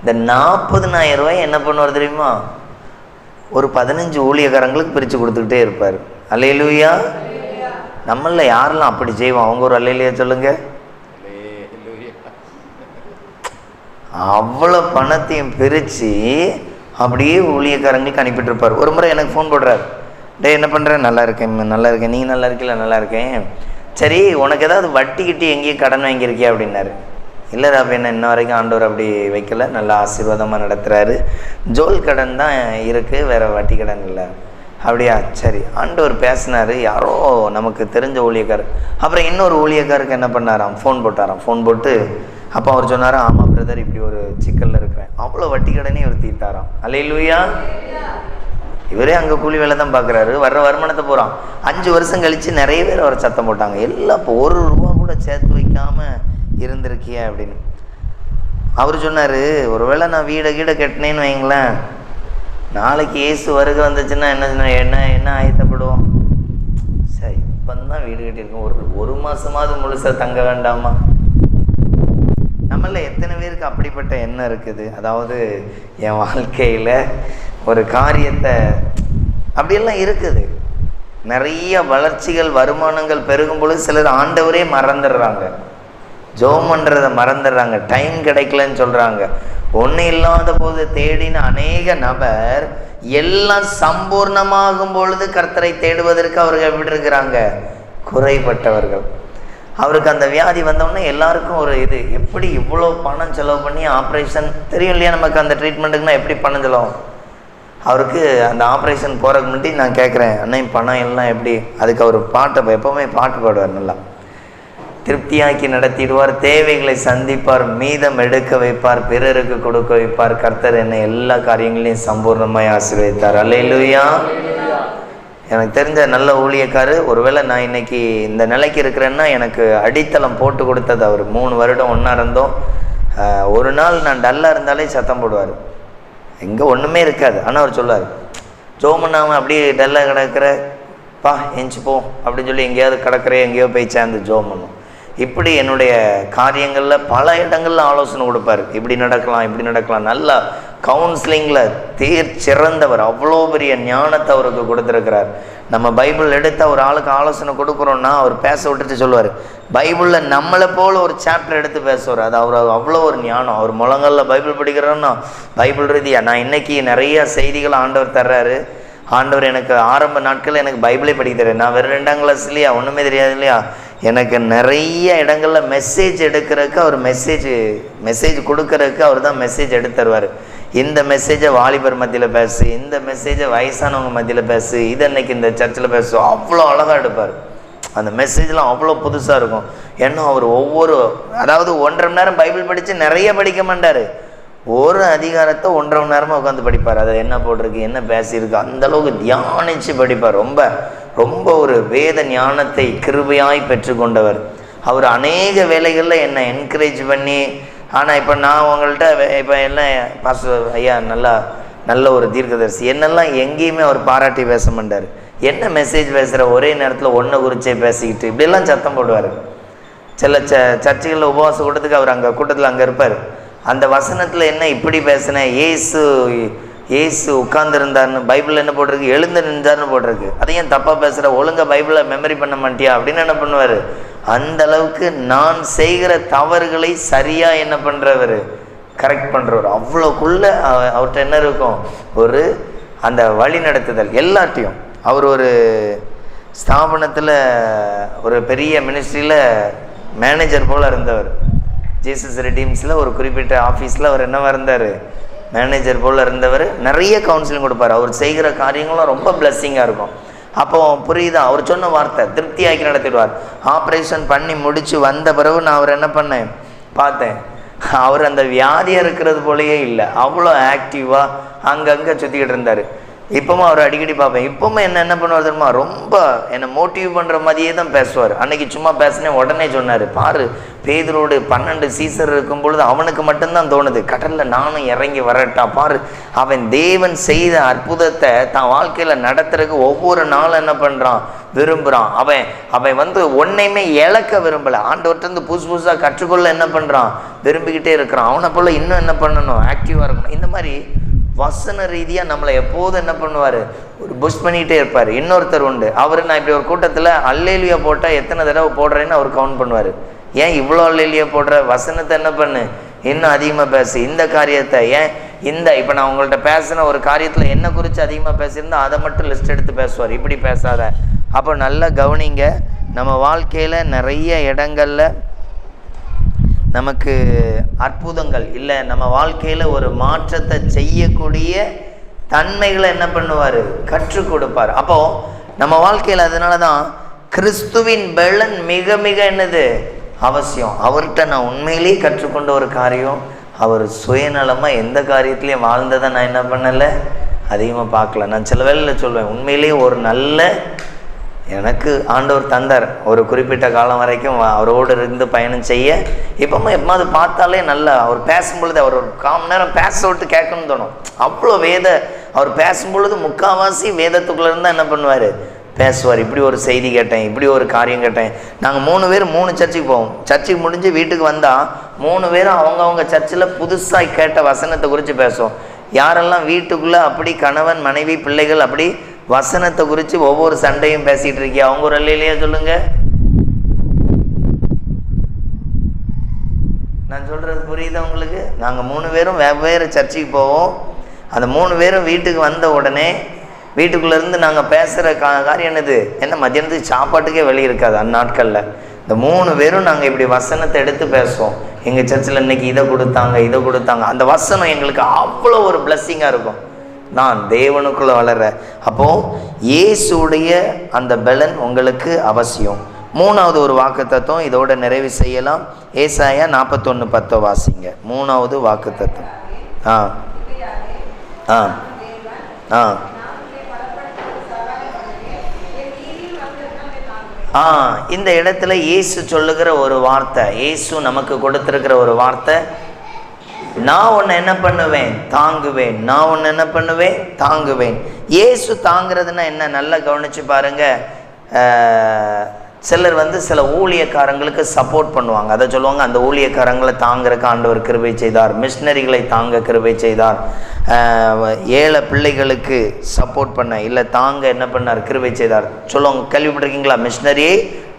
இந்த 40,000 ரூபாய் என்ன பண்ணுவார் தெரியுமா? ஒரு 15 ஊழியக்காரங்களுக்கு பிரித்து கொடுத்துக்கிட்டே இருப்பார். அல்லேலூயா. நம்மள யாரெல்லாம் அப்படி செய்வோம்? அவங்க ஒரு அல்லேலூயா சொல்லுங்க. அவ்வளோ பணத்தையும் பிரித்து அப்படியே ஊழியக்காரங்களுக்கு அனுப்பிட்டு இருப்பார். ஒரு முறை எனக்கு ஃபோன் போடுறாரு, டே என்ன பண்ணுறேன்? நல்லா இருக்கேன். நீங்கள் நல்லா இருக்கீங்களா? நல்லா இருக்கேன். சரி, உனக்கு ஏதாவது வட்டி கிட்டி எங்கேயும் கடன் வாங்கியிருக்கியா அப்படின்னாரு. இல்லை ராப், என்ன இன்ன வரைக்கும் ஆண்டவர் அப்படி வைக்கல, நல்லா ஆசீர்வாதமாக நடத்துகிறாரு. ஜோல் கடன் தான் இருக்குது, வேறு வட்டி கடன் இல்லை. அப்படியா? சரி. ஆண்டவர் பேசினார், யாரோ நமக்கு தெரிஞ்ச ஊழியக்காரர். அப்புறம் இன்னொரு ஊழியக்காருக்கு என்ன பண்ணாராம், ஃபோன் போட்டு அப்போ அவர் சொன்னார், ஆமாம் பிரதர், இப்படி ஒரு சிக்கலில் இருக்கிறேன். அவ்வளோ வட்டி கடனே இவர் தீர்த்தாராம். அல்லேலூயா. இவரே அங்கே கூலி வேலை தான் பார்க்குறாரு, வர்ற வருமானத்தை போகிறான். 5 வருஷம் கழித்து நிறைய பேர் அவரை சத்தம் போட்டாங்க, எல்லாம் இப்போ 1 ரூபா கூட சேர்த்து வைக்காமல் இருந்திருக்கிய அப்படின்னு. அவர் சொன்னார், ஒருவேளை நான் வீடை கட்டினேன்னு வைங்களேன், நாளைக்கு இயேசு வருகை வந்துச்சுன்னா என்ன ஆயத்தப்படுவோம்? சரி, இப்போ தான் வீடு கட்டியிருக்கோம், ஒரு மாதமாவது முழுசாக தங்க வேண்டாமா? நம்மள எத்தனை பேருக்கு அப்படிப்பட்ட எண்ணம் இருக்குது? அதாவது என் வாழ்க்கையில் ஒரு காரியத்தை அப்படியெல்லாம் இருக்குது. நிறைய வளர்ச்சிகள் வருமானங்கள் பெருகும் பொழுது சிலர் ஆண்டவரே மறந்துடுறாங்க, ஜெபம் பண்ணுறதை மறந்துடுறாங்க, டைம் கிடைக்கலன்னு சொல்கிறாங்க. ஒன்றும் இல்லாத போது தேடின அநேக நபர் எல்லாம் சம்பூர்ணமாகும் பொழுது கர்த்தரை தேடுவதற்கு அவர்கள் எப்படி இருக்கிறாங்க? குறைபட்டவர்கள். அவருக்கு அந்த வியாதி வந்தோடனே எல்லாருக்கும் ஒரு இது, எப்படி இவ்வளோ பணம் செலவு பண்ணி ஆப்ரேஷன், தெரியும் இல்லையா நமக்கு அந்த ட்ரீட்மெண்ட்டுக்குன்னா எப்படி பணம் செலவு. அவருக்கு அந்த ஆப்ரேஷன் போகிறதுக்கு முன்னாடி நான் கேட்குறேன், அண்ணே பணம் எல்லாம் எப்படி? அதுக்கு அவர் எப்போவுமே பாட்டு பாடுவார், நல்லா திருப்தியாக்கி நடத்திடுவார், தேவைகளை சந்திப்பார், மீதம் எடுக்க வைப்பார், பிறருக்கு கொடுக்க வைப்பார். கர்த்தர் என்னை எல்லா காரியங்களையும் சம்பூர்ணமாய் ஆசீர்வதித்தார். அல்லேலூயா. எனக்கு தெரிஞ்ச நல்ல ஊழியக்காரு. ஒருவேளை நான் இன்னைக்கு இந்த நிலைக்கு இருக்கிறேன்னா எனக்கு அடித்தளம் போட்டு கொடுத்தது அவர். 3 வருடம் ஒன்றா இருந்தோம். ஒரு நாள் நான் டல்லாக இருந்தாலே சத்தம் போடுவார், எங்கே ஒன்றுமே இருக்காது. ஆனால் அவர் சொல்லுவார், ஜோமண்ணாமல் அப்படியே டல்லாக கிடக்கிற பா எஞ்சி போ அப்படின்னு சொல்லி எங்கேயாவது கிடக்கிற எங்கேயோ போய் சேர்ந்து ஜோம் பண்ணும். இப்படி என்னுடைய காரியங்களில் பல இடங்களில் ஆலோசனை கொடுப்பார், இப்படி நடக்கலாம். நல்லா கவுன்சிலிங்கில் சிறந்தவர். அவ்வளோ பெரிய ஞானத்தை அவருக்கு கொடுத்துருக்கிறார். நம்ம பைபிள் எடுத்து ஒரு ஆளுக்கு ஆலோசனை கொடுக்குறோன்னா அவர் பேச விட்டுட்டு சொல்லுவார், பைபிளில் நம்மளை போல் ஒரு சாப்டர் எடுத்து பேசுவார். அது அவர் அவ்வளோ ஒரு ஞானம். அவர் முழங்கல்ல பைபிள் படிக்கிறோன்னா பைபிள் ரீதியாக நான் இன்றைக்கி நிறைய செய்திகள் ஆண்டவர் தர்றாரு. ஆண்டவர் எனக்கு ஆரம்ப நாட்களில் எனக்கு பைபிளே படிக்க தெரியாது. நான் வேறு 2ஆம் கிளாஸ் இல்லையா, ஒன்றுமே தெரியாது இல்லையா. எனக்கு நிறைய இடங்களில் மெசேஜ் எடுக்கிறதுக்கு அவர் மெசேஜ் கொடுக்கறதுக்கு அவர் தான் மெசேஜ் எடுத்து தருவார். இந்த மெசேஜை வாலிபர் மத்தியில் பேசு, இந்த மெசேஜை வயசானவங்க மத்தியில் பேசு, இது அன்னைக்கு இந்த சர்ச்சில் பேசு, அவ்வளோ அழகாக எடுப்பார். அந்த மெசேஜ்லாம் அவ்வளோ புதுசாக இருக்கும். ஏன்னா அவர் அதாவது 1.5 மணி நேரம் பைபிள் படித்து நிறைய படிக்க மாட்டார், ஒரு அதிகாரத்தை 1.5 மணி நேரமாக உட்காந்து படிப்பார். அதை என்ன போட்டிருக்கு, என்ன பேசியிருக்கு, அந்தளவுக்கு தியானித்து படிப்பார். ரொம்ப ஒரு வேத ஞானத்தை கிருபையாய் பெற்றுக்கொண்டவர் அவர். அநேக வேலைகளில் என்னை என்கரேஜ் பண்ணி, ஆனால் இப்போ நான் உங்கள்கிட்ட இப்போ எல்லாம் பாஸ்டர் ஐயா நல்ல ஒரு தீர்க்கதரிசி என்னெல்லாம் எங்கேயுமே அவர் பாராட்டி பேச மாட்டார். என்ன மெசேஜ் பேசுகிற ஒரே நேரத்தில் ஒன்றை குறிச்சே பேசிக்கிட்டு இப்படியெல்லாம் சத்தம் போடுவார். சில சர்ச்சுகளில் உபவாச கூட்டத்துக்கு அவர் அங்கே கூட்டத்தில் அங்கே இருப்பார். அந்த வசனத்தில் என்ன இப்படி பேசினேன், ஏசு உட்கார்ந்துருந்தார்னு பைபிளில் என்ன போட்டிருக்கு, எழுந்து நின்றார்னு போட்டிருக்கு. அதையும் தப்பாக பேசுகிற, ஒழுங்காக பைபிளை மெமரி பண்ண மாட்டியா அப்படின்னு என்ன பண்ணுவார். அந்த அளவுக்கு நான் செய்கிற தவறுகளை சரியாக என்ன பண்ணுறவர், கரெக்ட் பண்ணுறவர். அவ்வளோக்குள்ள அவர்கிட்ட என்ன இருக்கும், அந்த வழி நடத்துதல் எல்லாத்தையும். அவர் ஒரு ஸ்தாபனத்தில் ஒரு பெரிய மினிஸ்ட்ரியில் மேனேஜர் போல் இருந்தவர். ஜீசஸ் ரெடீம்ஸில் ஒரு குறிப்பிட்ட ஆஃபீஸில் அவர் என்னவா இருந்தார், மேனேஜர் போல் இருந்தவர். நிறைய கவுன்சிலிங் கொடுப்பார். அவர் செய்கிற காரியங்களும் ரொம்ப பிளஸ்ஸிங்காக இருக்கும். அப்போ புரியுதா, அவர் சொன்ன வார்த்தை திருப்தியாக்கி நடத்திடுவார். ஆப்ரேஷன் பண்ணி முடித்து வந்த பிறகு நான் அவர் என்ன பண்ணேன் பார்த்தேன், அவர் அந்த வியாதியாக இருக்கிறது போலயே இல்லை, அவ்வளோ ஆக்டிவாக அங்கங்கே சுற்றிக்கிட்டு இருந்தார். இப்போவும் அவர் அடிக்கடி பார்ப்பேன். இப்போவும் என்ன பண்ணுவார் தெரியுமா, ரொம்ப என்னை மோட்டிவ் பண்ணுற மாதிரியே தான் பேசுவார். அன்னைக்கு சும்மா பேசினேன், உடனே சொன்னார், பாரு பேதுரோடு 12 சீசர் இருக்கும் பொழுது அவனுக்கு மட்டும்தான் தோணுது, கடலில் நானும் இறங்கி வரட்டா, பாரு அவன் தேவன் செய்த அற்புதத்தை தான் வாழ்க்கையில் நடத்துறதுக்கு ஒவ்வொரு நாளும் என்ன பண்ணுறான், விரும்புகிறான். அவன் ஒன்னையுமே இழக்க விரும்பலை, ஆண்டவர்கிட்ட புதுசாக கற்றுக்கொள்ள என்ன பண்ணுறான், விரும்பிக்கிட்டே இருக்கிறான். அவனை போல் இன்னும் என்ன பண்ணணும், ஆக்டிவாக இருக்கணும். இந்த மாதிரி வசன ரீதியாக நம்மளை எப்போதும் என்ன பண்ணுவார், ஒரு புஷ் பண்ணிகிட்டே இருப்பார். இன்னொருத்தர் உண்டு, அவர் நான் இப்படி ஒரு கூட்டத்தில் அல்லேலியா போட்டால் எத்தனை தடவை போடுறேன்னு அவர் கவுண்ட் பண்ணுவார். ஏன் இவ்வளோ அல்லேலியா போடுற, வசனத்தை என்ன பண்ணு, இன்னும் அதிகமாக பேசு, இந்த காரியத்தை ஏன் இப்போ நான் உங்கள்கிட்ட பேசின ஒரு காரியத்தில் என்ன குறித்து அதிகமாக பேசியிருந்தா அதை மட்டும் லிஸ்ட் எடுத்து பேசுவார். இப்படி பேசாத. அப்போ நல்லா கவனிங்க, நம்ம வாழ்க்கையில் நிறைய இடங்களில் நமக்கு அற்புதங்கள் இல்லை, நம்ம வாழ்க்கையில் ஒரு மாற்றத்தை செய்யக்கூடிய தன்மைகளை என்ன பண்ணுவார், கற்றுக் கொடுப்பார். அப்போது நம்ம வாழ்க்கையில் அதனால தான் கிறிஸ்துவின் பலன் மிக மிக என்னது அவசியம். அவர்கிட்ட நான் உண்மையிலேயே கற்றுக்கொண்ட ஒரு காரியம், அவர் சுயநலமாக எந்த காரியத்துலேயும் வாழ்ந்ததை நான் என்ன பண்ணலை, அதிகமாக பார்க்கல. நான் சில வேளையில் சொல்வேன், உண்மையிலேயே ஒரு நல்ல எனக்கு ஆண்டவர் தந்தார் ஒரு குறிப்பிட்ட காலம் வரைக்கும் அவரோடு இருந்து பயணம் செய்ய. இப்போமா எப்போது பார்த்தாலே நல்லா அவர் பேசும்பொழுது, அவர் ஒரு 1/4 மணி நேரம் பேச விட்டு கேட்கணும்னு தோணும். அவ்வளோ அவர் பேசும்பொழுது முக்கால்வாசி வேதத்துக்குள்ளேருந்து என்ன பண்ணுவார், பேசுவார். இப்படி ஒரு செய்தி கேட்டேன், இப்படி ஒரு காரியம் கேட்டேன். நாங்கள் 3 பேர் 3 சர்ச்சுக்கு போவோம். சர்ச்சுக்கு முடிஞ்சு வீட்டுக்கு வந்தால் 3 பேரும் அவங்கவுங்க சர்ச்சில் புதுசாக கேட்ட வசனத்தை குறித்து பேசுவோம். யாரெல்லாம் வீட்டுக்குள்ளே அப்படி கணவன் மனைவி பிள்ளைகள் அப்படி வசனத்தை குறித்து ஒவ்வொரு சண்டையும் பேசிகிட்டு இருக்கியா, அவங்க ஒரு அல்லையிலேயே சொல்லுங்க. நான் சொல்கிறது புரியுதா உங்களுக்கு? நாங்கள் 3 பேரும் வெவ்வேறு சர்ச்சுக்கு போவோம். அந்த 3 பேரும் வீட்டுக்கு வந்த உடனே வீட்டுக்குள்ளேருந்து நாங்கள் பேசுகிற காரியம் என்னது, என்ன மத்தியானத்துக்கு சாப்பாட்டுக்கே வெளியே இருக்காது அந்நாட்களில். இந்த 3 பேரும் நாங்கள் இப்படி வசனத்தை எடுத்து பேசுவோம். எங்கள் சர்ச்சில் இன்னைக்கு இதை கொடுத்தாங்க. அந்த வசனம் எங்களுக்கு அவ்வளோ ஒரு பிளஸ்ஸிங்காக இருக்கும். நான் தேவனுக்குள்ளே வளர. அப்போது இயேசுடைய அந்த பலன் உங்களுக்கு அவசியம். 3வது ஒரு வாக்குத்தத்தம் இதோட நிறைவு செய்யலாம். ஏசாயா 41:10 வாசிங்க. 3வது வாக்குத்தத்தம். இந்த இடத்துல இயேசு சொல்லுகிற ஒரு வார்த்தை, இயேசு நமக்கு கொடுத்திருக்கிற ஒரு வார்த்தை, நான் உன்னை என்ன பண்ணுவேன், தாங்குவேன். நான் உன்னை என்ன பண்ணுவேன், தாங்குவேன். இயேசு தாங்கிறதுனா என்ன, நல்லா கவனிச்சு பாருங்க. சிலர் சில ஊழியக்காரங்களுக்கு சப்போர்ட் பண்ணுவாங்க. அதை சொல்லுவாங்க, அந்த ஊழியக்காரங்களை தாங்கிறதுக்கு ஆண்டவர் கிருபை செய்தார், மிஷினரிகளை தாங்க கிருபை செய்தார். ஏழை பிள்ளைகளுக்கு சப்போர்ட் பண்ண இல்லை தாங்க என்ன பண்ணார், கிருபை செய்தார் சொல்லுவாங்க. கேள்விப்பட்டிருக்கீங்களா? மிஷினரியை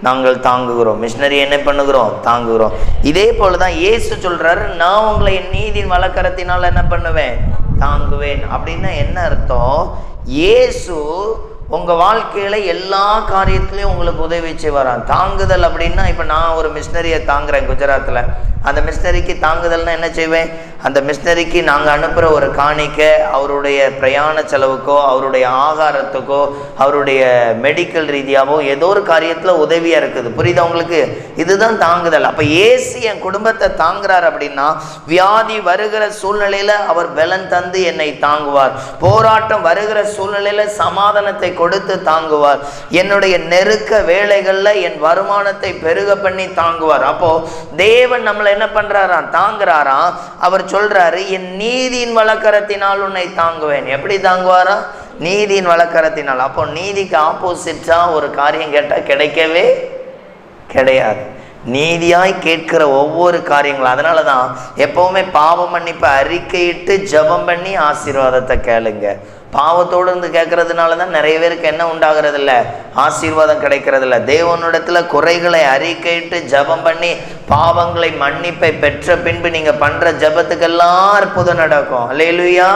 நாங்கள் தாங்குகிறோம், மிஷினரி என்ன பண்ணுகிறோம், தாங்குகிறோம். இதே போல தான் இயேசு சொல்றாரு, நான் உங்களை என் நீதியின் வழக்கரத்தினால் என்ன பண்ணுவேன், தாங்குவேன். அப்படின்னா என்ன அர்த்தம்? இயேசு உங்கள் வாழ்க்கையில் எல்லா காரியத்துலேயும் உங்களுக்கு உதவி செய்வாராம். தாங்குதல் அப்படின்னா, இப்போ நான் ஒரு மிஷினரியை தாங்குறேன் குஜராத்தில், அந்த மிஷினரிக்கு தாங்குதல்னா என்ன செய்வேன், அந்த மிஷினரிக்கு நாங்கள் அனுப்புகிற ஒரு காணிக்க அவருடைய பிரயாண செலவுக்கோ அவருடைய ஆகாரத்துக்கோ அவருடைய மெடிக்கல் ரீதியாகவோ ஏதோ ஒரு காரியத்தில் உதவியாக இருக்குது. புரியுதா உங்களுக்கு? இதுதான் தாங்குதல். அப்போ இயேசு என் குடும்பத்தை தாங்குறார் அப்படின்னா, வியாதி வருகிற சூழ்நிலையில் அவர் பலன் தந்து என்னை தாங்குவார். போராட்டம் வருகிற சூழ்நிலையில் சமாதானத்தை கொடுத்து தாங்குவார். என்னுடைய நெருக்க வேளைகளில் என் வருமானத்தை பெருக பண்ணி தாங்குவார். அப்போ தேவன் நம்மளை என்ன பண்றாராம், தாங்குறாராம். அவர் சொல்றாரு, என் நீதியின் வழக்கரத்தினால் உன்னை தாங்குவேன். எப்படி தாங்குவாரா? நீதியின் வழக்கரத்தினால். அப்போ நீதிக்கு ஆப்போசிட்டா ஒரு காரியம் கேட்டால் கிடைக்கவே கிடையாது. நீதியாய் கேட்கிற ஒவ்வொரு காரியங்களும். அதனால தான் எப்பவுமே பாவ மன்னிப்பை அறிக்கையிட்டு ஜெபம் பண்ணி ஆசீர்வாதத்தை கேளுங்க. பாவத்தோடு இருந்து கேட்கறதுனால தான் நிறைய பேருக்கு என்ன உண்டாகிறது இல்லை, ஆசீர்வாதம் கிடைக்கிறது இல்லை. தேவனிடத்துல குறைகளை அறிக்கையிட்டு ஜெபம் பண்ணி பாவங்களை மன்னிப்பை பெற்ற பின்பு நீங்க பண்ற ஜெபத்துக்கெல்லாம் அற்புதம் நடக்கும். அல்லேலூயா.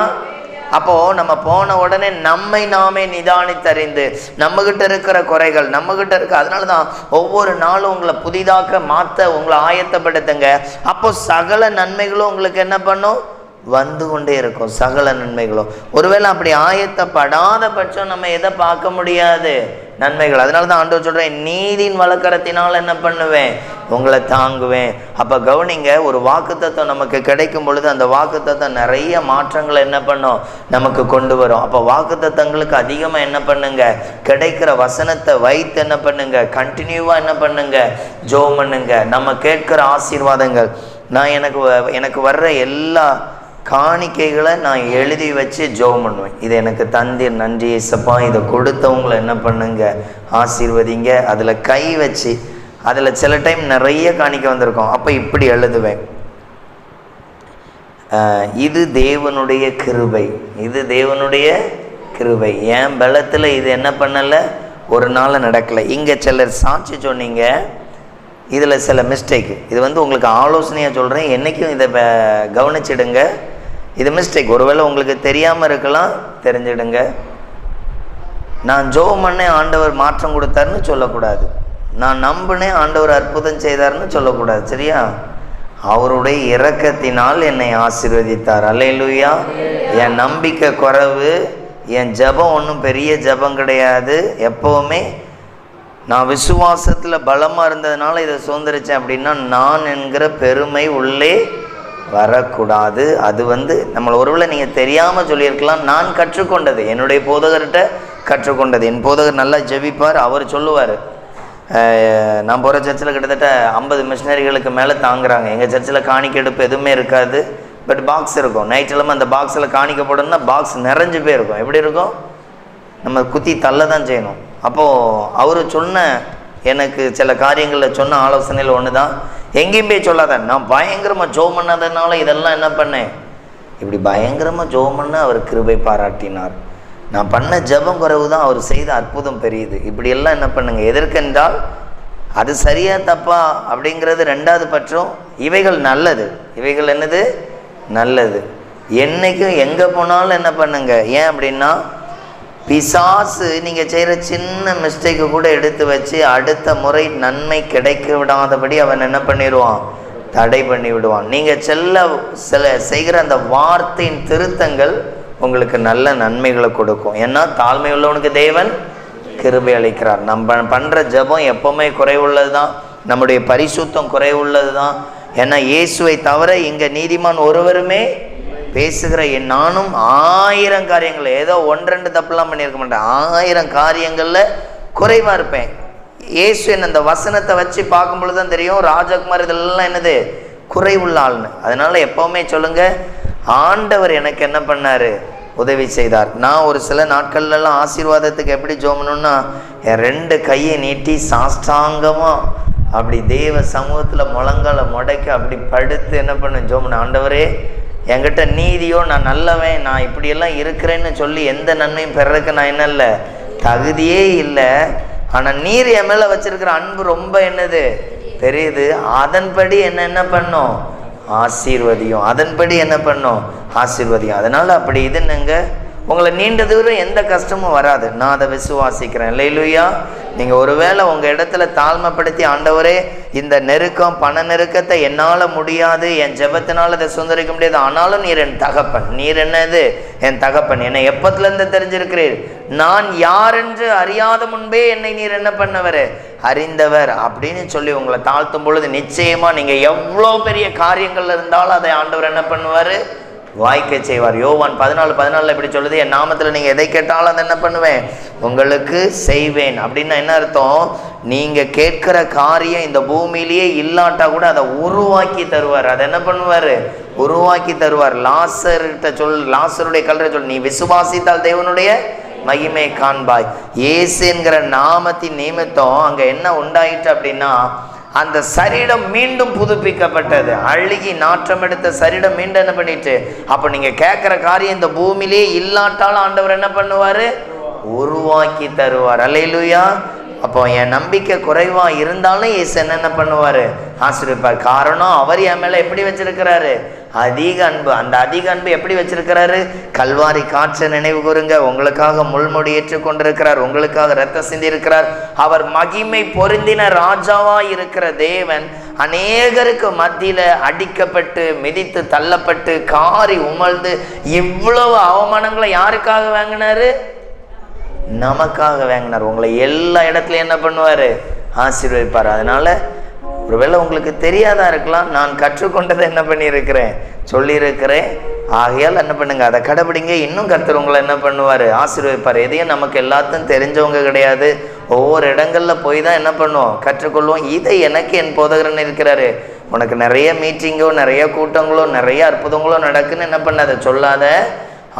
அப்போ நம்ம போன உடனே நம்மை நாமே நிதானித்தறிந்து நம்மகிட்ட இருக்கிற குறைகள் நம்மகிட்ட இருக்கு. அதனாலதான் ஒவ்வொரு நாளும் உங்களை புதிதாக மாற்ற உங்களை ஆயத்தப்படுத்துங்க. அப்போ சகல நன்மைகளும் உங்களுக்கு என்ன பண்ணும், வந்து கொண்டே இருக்கும். சகல நன்மைகளும். ஒருவேளை அப்படி ஆயத்தப்படாத பட்சம் நம்ம எதை பார்க்க முடியாது, நன்மைகள். அதனால தான் ஆண்டவர் சொல்றேன், நீதியின் வழக்கரத்தினால் என்ன பண்ணுவேன், உங்களை தாங்குவேன். அப்போ கவனிங்க, ஒரு வாக்குத்தத்தம் நமக்கு கிடைக்கும் பொழுது அந்த வாக்குத்தத்தம் நிறைய மாற்றங்களை என்ன பண்ணும், நமக்கு கொண்டு வரும். அப்போ வாக்குத்தத்தங்களுக்கு அதிகமாக என்ன பண்ணுங்க, கிடைக்கிற வசனத்தை வைத்து என்ன பண்ணுங்க, கண்டினியூவாக என்ன பண்ணுங்க, ஜெபம் பண்ணுங்க. நம்ம கேட்கிற ஆசீர்வாதங்கள், நான் எனக்கு வர்ற எல்லா காணிக்கைகளை நான் எழுதி வச்சு ஜெபம் பண்ணுவேன். இது எனக்கு தந்தீர், நன்றி ஏசப்பா. இதை கொடுத்தவங்களை என்ன பண்ணுங்க, ஆசீர்வதிங்க. அதில் கை வச்சு, அதில் சில டைம் நிறைய காணிக்க வந்திருக்கோம், அப்போ இப்படி எழுதுவேன், இது தேவனுடைய கிருபை, இது தேவனுடைய கிருபை. என் பலத்தில் இது என்ன பண்ணலை, ஒரு நாள் நடக்கலை. இங்கே சிலர் சாட்சி சொன்னீங்க, இதில் சில மிஸ்டேக்கு, இது உங்களுக்கு ஆலோசனையாக சொல்கிறேன், என்றைக்கும் இதை கவனிச்சிடுங்க. இது மிஸ்டேக், ஒருவேளை உங்களுக்கு தெரியாமல் இருக்கலாம், தெரிஞ்சிடுங்க. நான் ஜெபம் பண்ணேன் ஆண்டவர் மாற்றம் கொடுத்தாருன்னு சொல்லக்கூடாது, நான் நம்பினேன் ஆண்டவர் அற்புதம் செய்தார்னு சொல்லக்கூடாது. சரியா? அவருடைய இரக்கத்தினால் என்னை ஆசீர்வதித்தார். அல்லேலூயா. என் நம்பிக்கை குறைவு, என் ஜெபம் ஒன்றும் பெரிய ஜெபம் கிடையாது. எப்போவுமே நான் விசுவாசத்தில் பலமாக இருந்ததுனால இதை சுதந்திரிச்சேன் அப்படின்னா நான் என்கிற பெருமை உள்ளே வரக்கூடாது. அது நம்மளை ஒருவேளை நீங்கள் தெரியாமல் சொல்லியிருக்கலாம். நான் கற்றுக்கொண்டது, என்னுடைய போதகர்கிட்ட கற்றுக்கொண்டது. என் போதகர் நல்லா ஜெபிப்பார், அவர் சொல்லுவார். நான் போகிற சர்ச்சில் கிட்டத்தட்ட 50 மிஷினரிகளுக்கு மேலே தாங்குறாங்க. எங்கள் சர்ச்சில் காணிக்கெடுப்பு எதுவுமே இருக்காது, பட் பாக்ஸ் இருக்கும். நைட்டில் அந்த பாக்ஸில் காணிக்க போடணும்னா பாக்ஸ் நிறைஞ்சு போயிருக்கும். எப்படி இருக்கும், நம்ம குத்தி தள்ள தான் செய்யணும். அப்போது அவர் சொன்ன, எனக்கு சில காரியங்களில் சொன்ன ஆலோசனையில் ஒன்று தான், எங்கேயும் போய் சொல்லாத, நான் பயங்கரமாக ஜெபம் பண்ணாதனால இதெல்லாம் என்ன பண்ணேன், இப்படி பயங்கரமாக ஜெபம் பண்ண அவர் கிருபை பாராட்டினார். நான் பண்ண ஜெபம் குறைவு தான், அவர் செய்த அற்புதம் பெரியது. இப்படியெல்லாம் என்ன பண்ணுங்க. எதற்கென்றால் அது சரியா தப்பா அப்படிங்கிறது ரெண்டாவது பட்சம். இவைகள் நல்லது, இவைகள் என்னது, நல்லது. என்னைக்கும் எங்கே போனாலும் என்ன பண்ணுங்க. ஏன் அப்படின்னா பிசாசு நீங்கள் செய்கிற சின்ன மிஸ்டேக்கு கூட எடுத்து வச்சு அடுத்த முறை நன்மை கிடைக்க விடாதபடி அவன் என்ன பண்ணிடுவான், தடை பண்ணி விடுவான். நீங்கள் செய்கிற அந்த வார்த்தையின் திருத்தங்கள் உங்களுக்கு நல்ல நன்மைகளை கொடுக்கும். ஏன்னா தாழ்மை உள்ளவனுக்கு தேவன் கிருபை அளிக்கிறார். நம்ம பண்ணுற ஜெபம் எப்போவுமே குறைவுள்ளது தான், நம்முடைய பரிசுத்தம் குறைவுள்ளது தான். ஏன்னா இயேசுவை தவிர இங்கே நீதிமான் ஒருவருமே பேசுகிற நானும் 1000 காரியங்கள், ஏதோ 1-2 தப்புலாம் பண்ணியிருக்க மாட்டேன், 1000 காரியங்களில் குறைவாக இருப்பேன். இயேசு என்ன அந்த வசனத்தை வச்சு பார்க்கும் பொழுது தான் தெரியும் ராஜகுமார் இதெல்லாம் என்னது குறைவுள்ள ஆள்னு. அதனால் எப்போவுமே சொல்லுங்கள், ஆண்டவர் எனக்கு என்ன பண்ணார், உதவி செய்தார். நான் ஒரு சில நாட்கள்லாம் ஆசீர்வாதத்துக்கு எப்படி ஜோமணும்னா என் 2 கையை நீட்டி சாஷ்டாங்கமாக அப்படி தேவ சமூகத்தில் முழங்கால முடைக்க அப்படி படுத்து என்ன பண்ண ஜோமன, ஆண்டவரே என்கிட்ட நீதியோ, நான் நல்லவன், நான் இப்படியெல்லாம் இருக்கிறேன்னு சொல்லி எந்த நன்மையும் பெறறதுக்கு நான் என்ன இல்லை, தகுதியே இல்லை. ஆனால் நீர் என் மேலே வச்சிருக்கிற அன்பு ரொம்ப என்னது பெரியது. அதன்படி என்ன பண்ணும், ஆசீர்வதியும். அதன்படி என்ன பண்ணும், ஆசீர்வதியும். அதனால் அப்படி இதுன்னுங்க உங்களை நீண்ட தூரம் எந்த கஷ்டமும் வராது. நான் அதை விசுவாசிக்கிறேன். அல்லேலூயா. நீங்கள் ஒருவேளை உங்கள் இடத்துல தாழ்மைப்படுத்தி, ஆண்டவரே இந்த நெருக்கம், பண நெருக்கத்தை என்னால் முடியாது, என் ஜெபத்தினால் அதை சுந்தரிக்க முடியாது, ஆனாலும் நீர் என் தகப்பன், நீர் என்னது என் தகப்பன், என்னை எப்பத்துலேருந்து தெரிஞ்சிருக்கிறீர், நான் யார் என்று அறியாத முன்பே என்னை நீர் என்ன பண்ணவர், அறிந்தவர் அப்படின்னு சொல்லி உங்களை தாழ்த்தும் பொழுது நிச்சயமாக நீங்கள் எவ்வளோ பெரிய காரியங்கள் இருந்தாலும் அதை ஆண்டவர் என்ன பண்ணுவார், வாய்க்க செய்வார். யோவான் 14:14 இப்படி சொல்லுது, என் நாமத்தில் நீங்கள் எதை கேட்டாலும் அதை என்ன பண்ணுவேன், உங்களுக்கு செய்வேன். அப்படின்னா என்ன அர்த்தம், நீங்கள் கேட்குற காரியம் இந்த பூமியிலேயே இல்லாட்டா கூட அதை உருவாக்கி தருவார். அதை என்ன பண்ணுவார், உருவாக்கி தருவார். லாசருடைய கல்லறை சொல், நீ விசுவாசித்தால் தேவனுடைய மகிமை காண்பாய். இயேசு என்கிற நாமத்தின் நிமித்தம் அங்கே என்ன உண்டாயிற்று அப்படின்னா, அந்த சரீரம் மீண்டும் புதுப்பிக்கப்பட்டது. அழுகி நாற்றம் எடுத்த சரீரம் மீண்டும் என்ன பண்ணிட்டு, அப்போ நீங்கள் கேட்குற காரியம் இந்த பூமியிலே இல்லாட்டாலும் ஆண்டவர் என்ன பண்ணுவார், உருவாக்கி தருவார். அல்லேலூயா. அப்போ என் நம்பிக்கை குறைவாக இருந்தாலும் இயேசு என்ன பண்ணுவார், ஆசீர்வதிப்பார். காரணம் அவர் என் மேலே எப்படி வச்சிருக்கிறாரு, அதிக அன்பு. அந்த அதிக அன்பு எப்படி வச்சிருக்கிறாரு, கல்வாரி காற்றை நினைவு கூறுங்க, உங்களுக்காக முள்முடி ஏற்றுக்கொண்டிருக்கிறார், உங்களுக்காக ரத்த சிந்தி இருக்கிறார். அவர் மகிமை பொருந்தின ராஜாவாய் இருக்கிற தேவன் அநேகருக்கு மத்தியில் அடிக்கப்பட்டு மிதித்து தள்ளப்பட்டு காரி உமழ்ந்து இவ்வளவு அவமானங்களை யாருக்காக வாங்கினாரு, நமக்காக வாங்கினார். உங்களை எல்லா இடத்துலையும் என்ன பண்ணுவார், ஆசீர்வதிப்பார். அதனால ஒருவேளை உங்களுக்கு தெரியாதா இருக்கலாம். நான் கற்றுக்கொண்டதை என்ன பண்ணியிருக்கிறேன், சொல்லியிருக்கிறேன். ஆகையால் என்ன பண்ணுங்க, அதை கடைபிடிங்க. இன்னும் கர்த்தர் உங்களை என்ன பண்ணுவார், ஆசீர்வதிப்பார். எதையும் நமக்கு எல்லாத்தையும் தெரிஞ்சவங்க கிடையாது. ஒவ்வொரு இடங்களில் போய் தான் என்ன பண்ணுவோம், கற்றுக்கொள்வோம். இதை எனக்கு என் போதகரன் இருக்கிறாரு, உனக்கு நிறைய மீட்டிங்கோ நிறைய கூட்டங்களோ நிறைய அற்புதங்களோ நடக்குன்னு என்ன பண்ணாத, சொல்லாத.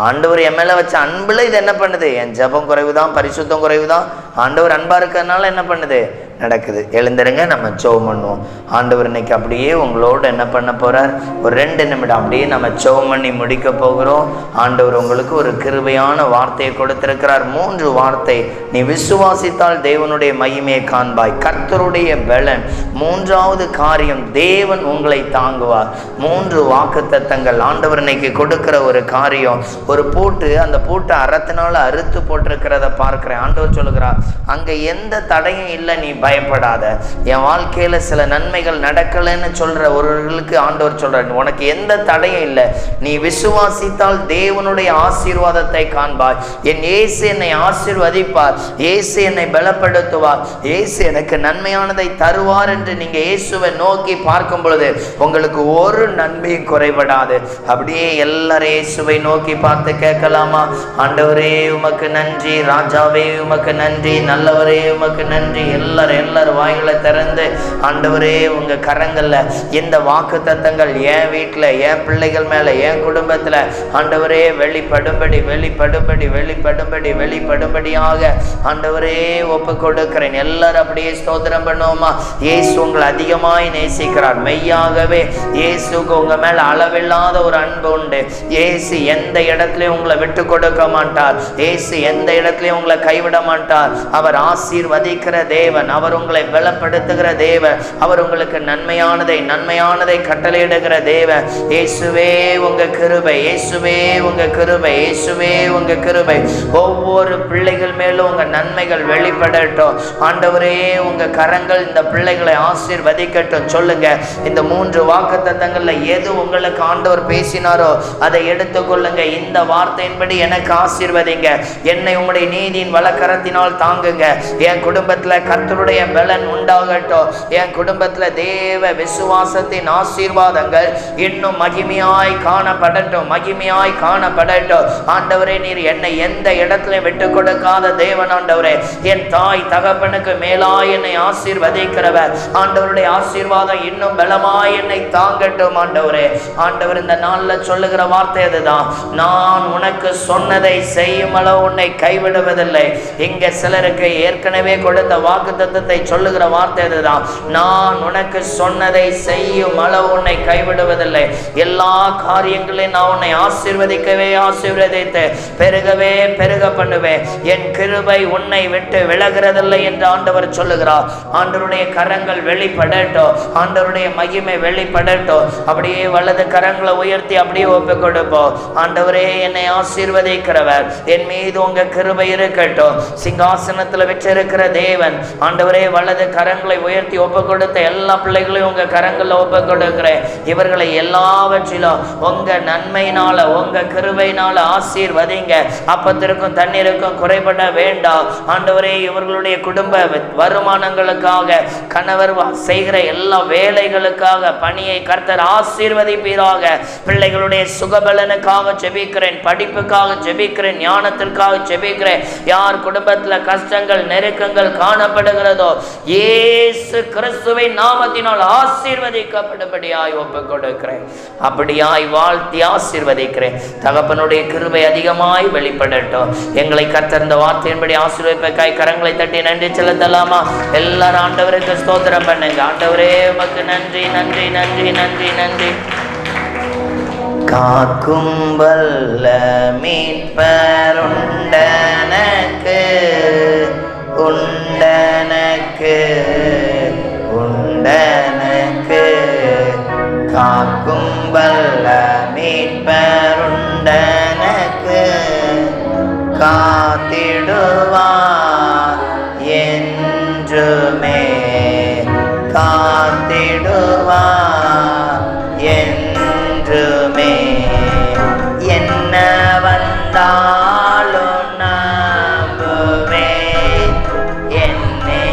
ஆண்டவர் என் மேலே வச்ச அன்பில் இது என்ன பண்ணுது, என் ஜபம் குறைவு தான், பரிசுத்தம் குறைவு தான், ஆண்டவர் அன்பாக இருக்கிறதுனால என்ன பண்ணுது, நடக்குது. எழுந்துருங்க, நம்ம ஜெபம் பண்ணுவோம். ஆண்டவர் இன்னைக்கு அப்படியே உங்களோட என்ன பண்ண போறார், ஒரு 2 நிமிடம் அப்படியே நம்ம ஜெபம் பண்ணி முடிக்க போகிறோம். ஆண்டவர் உங்களுக்கு ஒரு கிருபையான வார்த்தையை கொடுத்திருக்கிறார். 3 வார்த்தை. நீ விசுவாசித்தால் தேவனுடைய மகிமையை காண்பாய். கர்த்தருடைய பலன். 3வது காரியம், தேவன் உங்களை தாங்குவார். 3 வாக்குத்தத்தங்கள் ஆண்டவர் இன்னைக்கு கொடுக்கிற ஒரு காரியம். ஒரு பூட்டு, அந்த பூட்டை அறத்தினால அறுத்து போட்டிருக்கிறத பார்க்கிறேன். ஆண்டவர் சொல்லுகிறார், அங்க எந்த தடையும் இல்லை, நீ பயப்படாத. என் வாழ்க்கையில சில நன்மைகள் நடக்கலைன்னு சொல்ற ஒருவர்களுக்கு ஆண்டவர் சொல்றார், உனக்கு எந்த தடையும் இல்லை, நீ விசுவாசித்தால் தேவனுடைய ஆசீர்வாதத்தை காண்பாய். என் இயேசு என்னை ஆசீர்வதிப்பார், இயேசு என்னை பலப்படுத்துவார், இயேசு எனக்கு நன்மையானதை தருவார் என்று நீங்க இயேசுவை நோக்கி பார்க்கும் பொழுது உங்களுக்கு ஒரு நன்மையும் குறைபடாது. அப்படியே எல்லாரும் இயேசுவை நோக்கி பார்த்து கேட்கலாமா? ஆண்டவரே உமக்கு நன்றி, ராஜாவே உமக்கு நன்றி, நல்லவரே உமக்கு நன்றி. எல்லாரும் வாய்களை திறந்து ஆண்டவரே உங்க கரங்கள்ல இந்த வாக்குத்தத்தங்கள் என் வீட்டில், என் பிள்ளைகள் மேல, என் குடும்பத்துல ஆண்டவரே வெளிப்படும்படி வெளிப்படும்படி வெளிப்படும்படி வெளிப்படும்படியாக ஆண்டவரே ஒப்பு கொடுக்கிறேன். எல்லாரும் அப்படியே ஸ்தோத்திரம் பண்ணுவோமா? இயேசு உங்களை அதிகமாய் நேசிக்கிறார். மெய்யாகவே இயேசுக்கு உங்க மேல அளவில்லாத ஒரு அன்பு உண்டு. இயேசு எந்த இடத்துலயும் உங்களை விட்டு கொடுக்க மாட்டார். இயேசு எந்த இடத்துலயும் உங்களை கைவிட மாட்டார். அவர் ஆசீர்வதிக்கிற தேவன், அவர் உங்களை பலப்படுத்துகிற தேவன், அவர் உங்களுக்கு நன்மையானதை கட்டளையிடுகிற தேவன். இயேசுவே உங்க கிருபை, இயேசுவே உங்க கிருபை, இயேசுவே உங்க கிருபை. ஒவ்வொரு பிள்ளைகள் மேலும் உங்க நன்மைகள் வெளிப்படட்டும். ஆண்டவரே உங்க கரங்கள் இந்த பிள்ளைகளை ஆசீர்வதிக்கட்டும். சொல்லுங்க, இந்த 3 வாக்குத்தத்தங்கள்ல எது உங்களுக்கு ஆண்டவர் பேசினாரோ அதை எடுத்துக்கொள்ளுங்க. இந்த வார்த்தையின்படி எனக்கு ஆசீர்வதிங்க, என்னை உம்முடைய நீதியின் வலக்கரத்தினால் தாங்குங்க. என் குடும்பத்துல கர்த்தருடைய பலன் உண்டாகட்டும். என் குடும்பத்துல தேவ விசுவாசத்தின் ஆசீர்வாதங்கள் இன்னும் மகிமையாய் காணப்படட்டும், மகிமையாய் காணப்படட்டும். ஆண்டவரே, நீர் என்னை எந்த இடத்துல விட்டு கொடுக்காத தேவன். ஆண்டவரே, என் தாய் தகப்பனுக்கு மேலாய் என்னை ஆசீர்வதிக்கிறவர். ஆண்டவருடைய ஆசீர்வாதம் இன்னும் பலமாய் என்னை தாங்கட்டும். ஆண்டவரே, ஆண்டவர் இந்த நாள்ல சொல்லுகிற வார்த்தை அதுதான், நான் உனக்கு சொன்னதை செய்யும் அளவு உன்னை கைவிடுவதில்லை. இங்க சிலருக்கு ஏற்கனவே கொடுத்த வாக்குத்தத்தத்தை சொல்லுகிற வார்த்தை அதுதான், நான் உனக்கு சொன்னதை செய்யும் அளவு உன்னை கைவிடுவதில்லை. எல்லா காரியங்களையும் நான் உன்னை ஆசீர்வதிக்கவே ஆசீர்வதித்து பெருகவே பெருக பண்ணுவேன். என் கிருபை உன்னை விட்டு விலகிறதில்லை என்று ஆண்டவர் சொல்லுகிறார். ஆண்டவருடைய கரங்கள் வெளிப்படட்டும், ஆண்டவருடைய மகிமை வெளிப்படட்டும். அப்படியே வலது கரங்களை உயர்த்தி அப்படியே ஒப்பு கொடுப்போம். ஆண்டவரே, என்னை ஆசீர்வதிக்கிறவர், என் மீது உங்க கிருபை இருக்கட்டும். சிங்காசனத்தில் வச்சிருக்கிற தேவன், ஆண்டவரே, வலது கரங்களை உயர்த்தி ஒப்பு கொடுத்த எல்லா பிள்ளைகளையும் உங்க கரங்களை ஒப்பு கொடுக்கிறேன். இவர்களை எல்லாவற்றிலும் உங்க நன்மையினால, உங்க கிருபையினால ஆசீர்வதிங்க. அப்பத்திற்கும் தண்ணீருக்கும் குறைபட வேண்டாம். ஆண்டவரே, இவர்களுடைய குடும்ப வருமானங்களுக்காக, கணவர் செய்கிற எல்லா வேலைகளுக்காக பணியை கர்த்தர் ஆசீர்வதிப்பீராக. பிள்ளைகளுடைய சுகபலனுக்காக ஜெபிக்கிறேன், படிப்புக்காக ஜெபிக்கிறேன், ஞானத்திற்காக ஜெபிக்கிறேன். யார் குடும்பத்துல கஷ்டங்கள் நெருக்கங்கள் காணப்படுகிறதோ இயேசு கிறிஸ்துவின் நாமத்தினால் ஆசீர்வதிக்கப்படும்படியாய் ஒப்புக் கொடுக்கிறேன். அப்படியாய் வாழ்த்தி ஆசீர்வதிக்கிறேன். தகப்பனுடைய கிருபை அதிகமாய் வெளிப்படட்டும். எங்களை கர்த்தர் இந்த வார்த்தையின்படி ஆசீர்வதிப்பதற்காய் கரங்களை தட்டி நன்றி செலுத்தலாமா? எல்லாரும் ஆண்டவருக்கு ஸ்தோத்திரம் பண்ணுங்க. ஆண்டவரே, உமக்கு நன்றி நன்றி நன்றி நன்றி நன்றி. காக்கும் வல்ல மீட்பர் உண்டனக்கு உண்டனக்கு உண்டனக்கு. காக்கும் வல்ல மீட்பர் உண்டனக்கு காத்திடுவார் என்றுமே, காத்திடுவார் என்றுமே. என்ன வந்தாலும் நம்புவேன், என்னை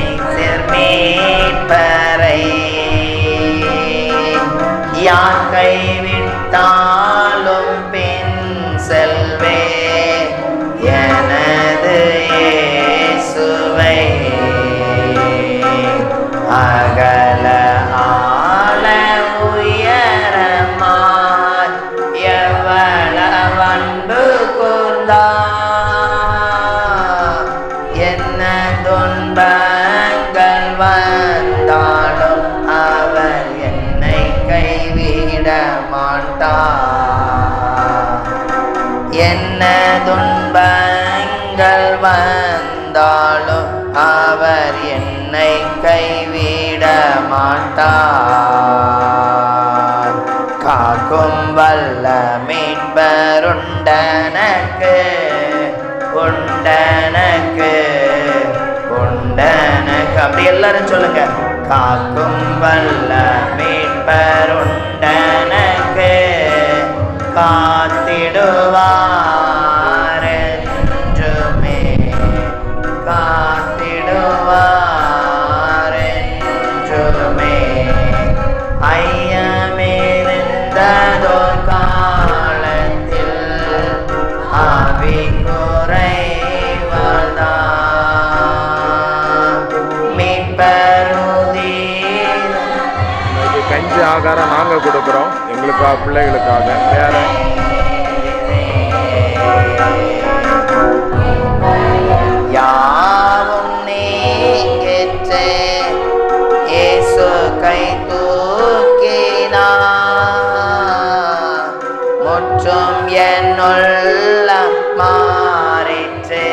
மீட்பரை யார் கைவிட்டாலும் பின் செல்வே எனது இயேசுவை. அகல ஆழ உயரமாய் எவ்வளவு அன்பு கூர்ந்தார். என்ன துன்பங்கள் வந்தாலும் அவர் என்னை கைவிட மாட்டார். என்ன துன்பங்கள் வந்தாலும் அவர் என்னை கைவிட மாட்டார். காக்கும் வல்ல மீட்பருண்டனக்கு உண்டனக்கு உண்டனக்கு. அப்படி எல்லாரும் சொல்லுங்க. காக்கும் வல்ல மீட்பருண்டனக்கு காத்திடுவார் என்றுமே காத்திடுவார் என்றுமே. ஐயமிருந்ததோ காலத்தில் ஆவி குறைவதாம் மீட்பருதீர். கஞ்சி ஆகாரம் நாங்கள் கொடுக்குறோம் எங்களுக்காக பிள்ளைகளுக்காக. வேற யாவும் நீங்கிற்றே இயேசு கை தூக்கினார். முற்றும் என்னுள்ள மாறிற்றே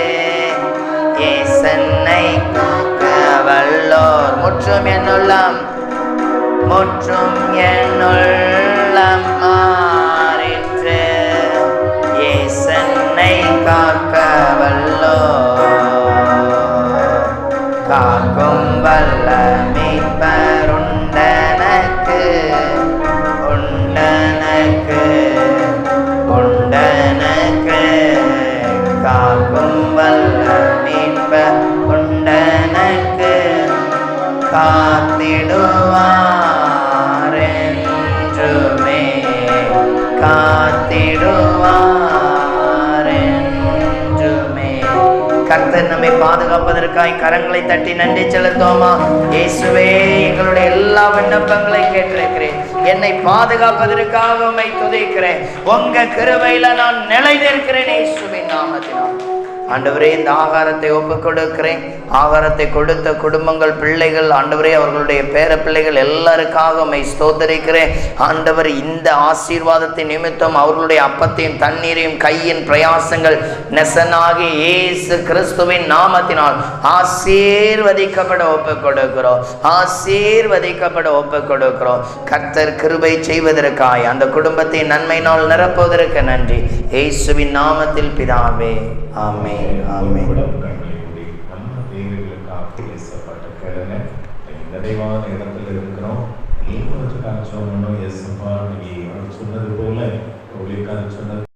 இயேசன்னை தூக்க வல்லோர். முற்றும் என்னுள்ளம் முற்றும் என்னுள்ளம் மாறிற்று இயேசன்னை காக்க வல்லோர். காக்கும் வல்ல மீட்பருண்டனக்கு உண்டனக்கு உண்டனக்கு. காக்கும் வல்ல மீட்பர் உண்டனக்கு காத்திடுவார் என்றுமே காத்திடுவார் என்றுமே. கர்த்தர் நம்மை பாதுகாப்பதற்காய் கரங்களை தட்டி நன்றி செலுத்துவோமா? இயேசுவே, எங்களுடைய எல்லா விண்ணப்பங்களையும் கேட்டிருக்கிறேன். என்னை பாதுகாப்பதற்காக உம்மை துதிக்கிறேன். உங்க கிருபையில நான் நிலை நிற்கிறேன் இயேசுவின் நாமத்தினால். ஆண்டவரே, இந்த ஆகாரத்தை ஒப்புக் கொடுக்கிறேன். ஆகாரத்தை கொடுத்த குடும்பங்கள், பிள்ளைகள், ஆண்டவரே அவர்களுடைய பேர பிள்ளைகள் எல்லாருக்காக உம்மை ஸ்தோத்தரிக்கிறேன். ஆண்டவர், இந்த ஆசீர்வாதத்தின் நிமித்தம் அவர்களுடைய அப்பத்தையும் தண்ணீரையும் கையின் பிரயாசங்கள் நெசனாகி இயேசு கிறிஸ்துவின் நாமத்தினால் ஆசீர்வதிக்கப்பட ஒப்புக் கொடுக்கிறோம். ஆசீர்வதிக்கப்பட ஒப்புக் கொடுக்கிறோம். கர்த்தர் கிருபை செய்வதற்காய் அந்த குடும்பத்தை நன்மையினால் நிரப்புவதற்கு நன்றி. இயேசுவின் நாமத்தில் பிதாவே, ஆமென். ஆமென். நிறைவான இடத்துல இருக்கிறோம். நீங்களும் சொன்னது போல சொன்னது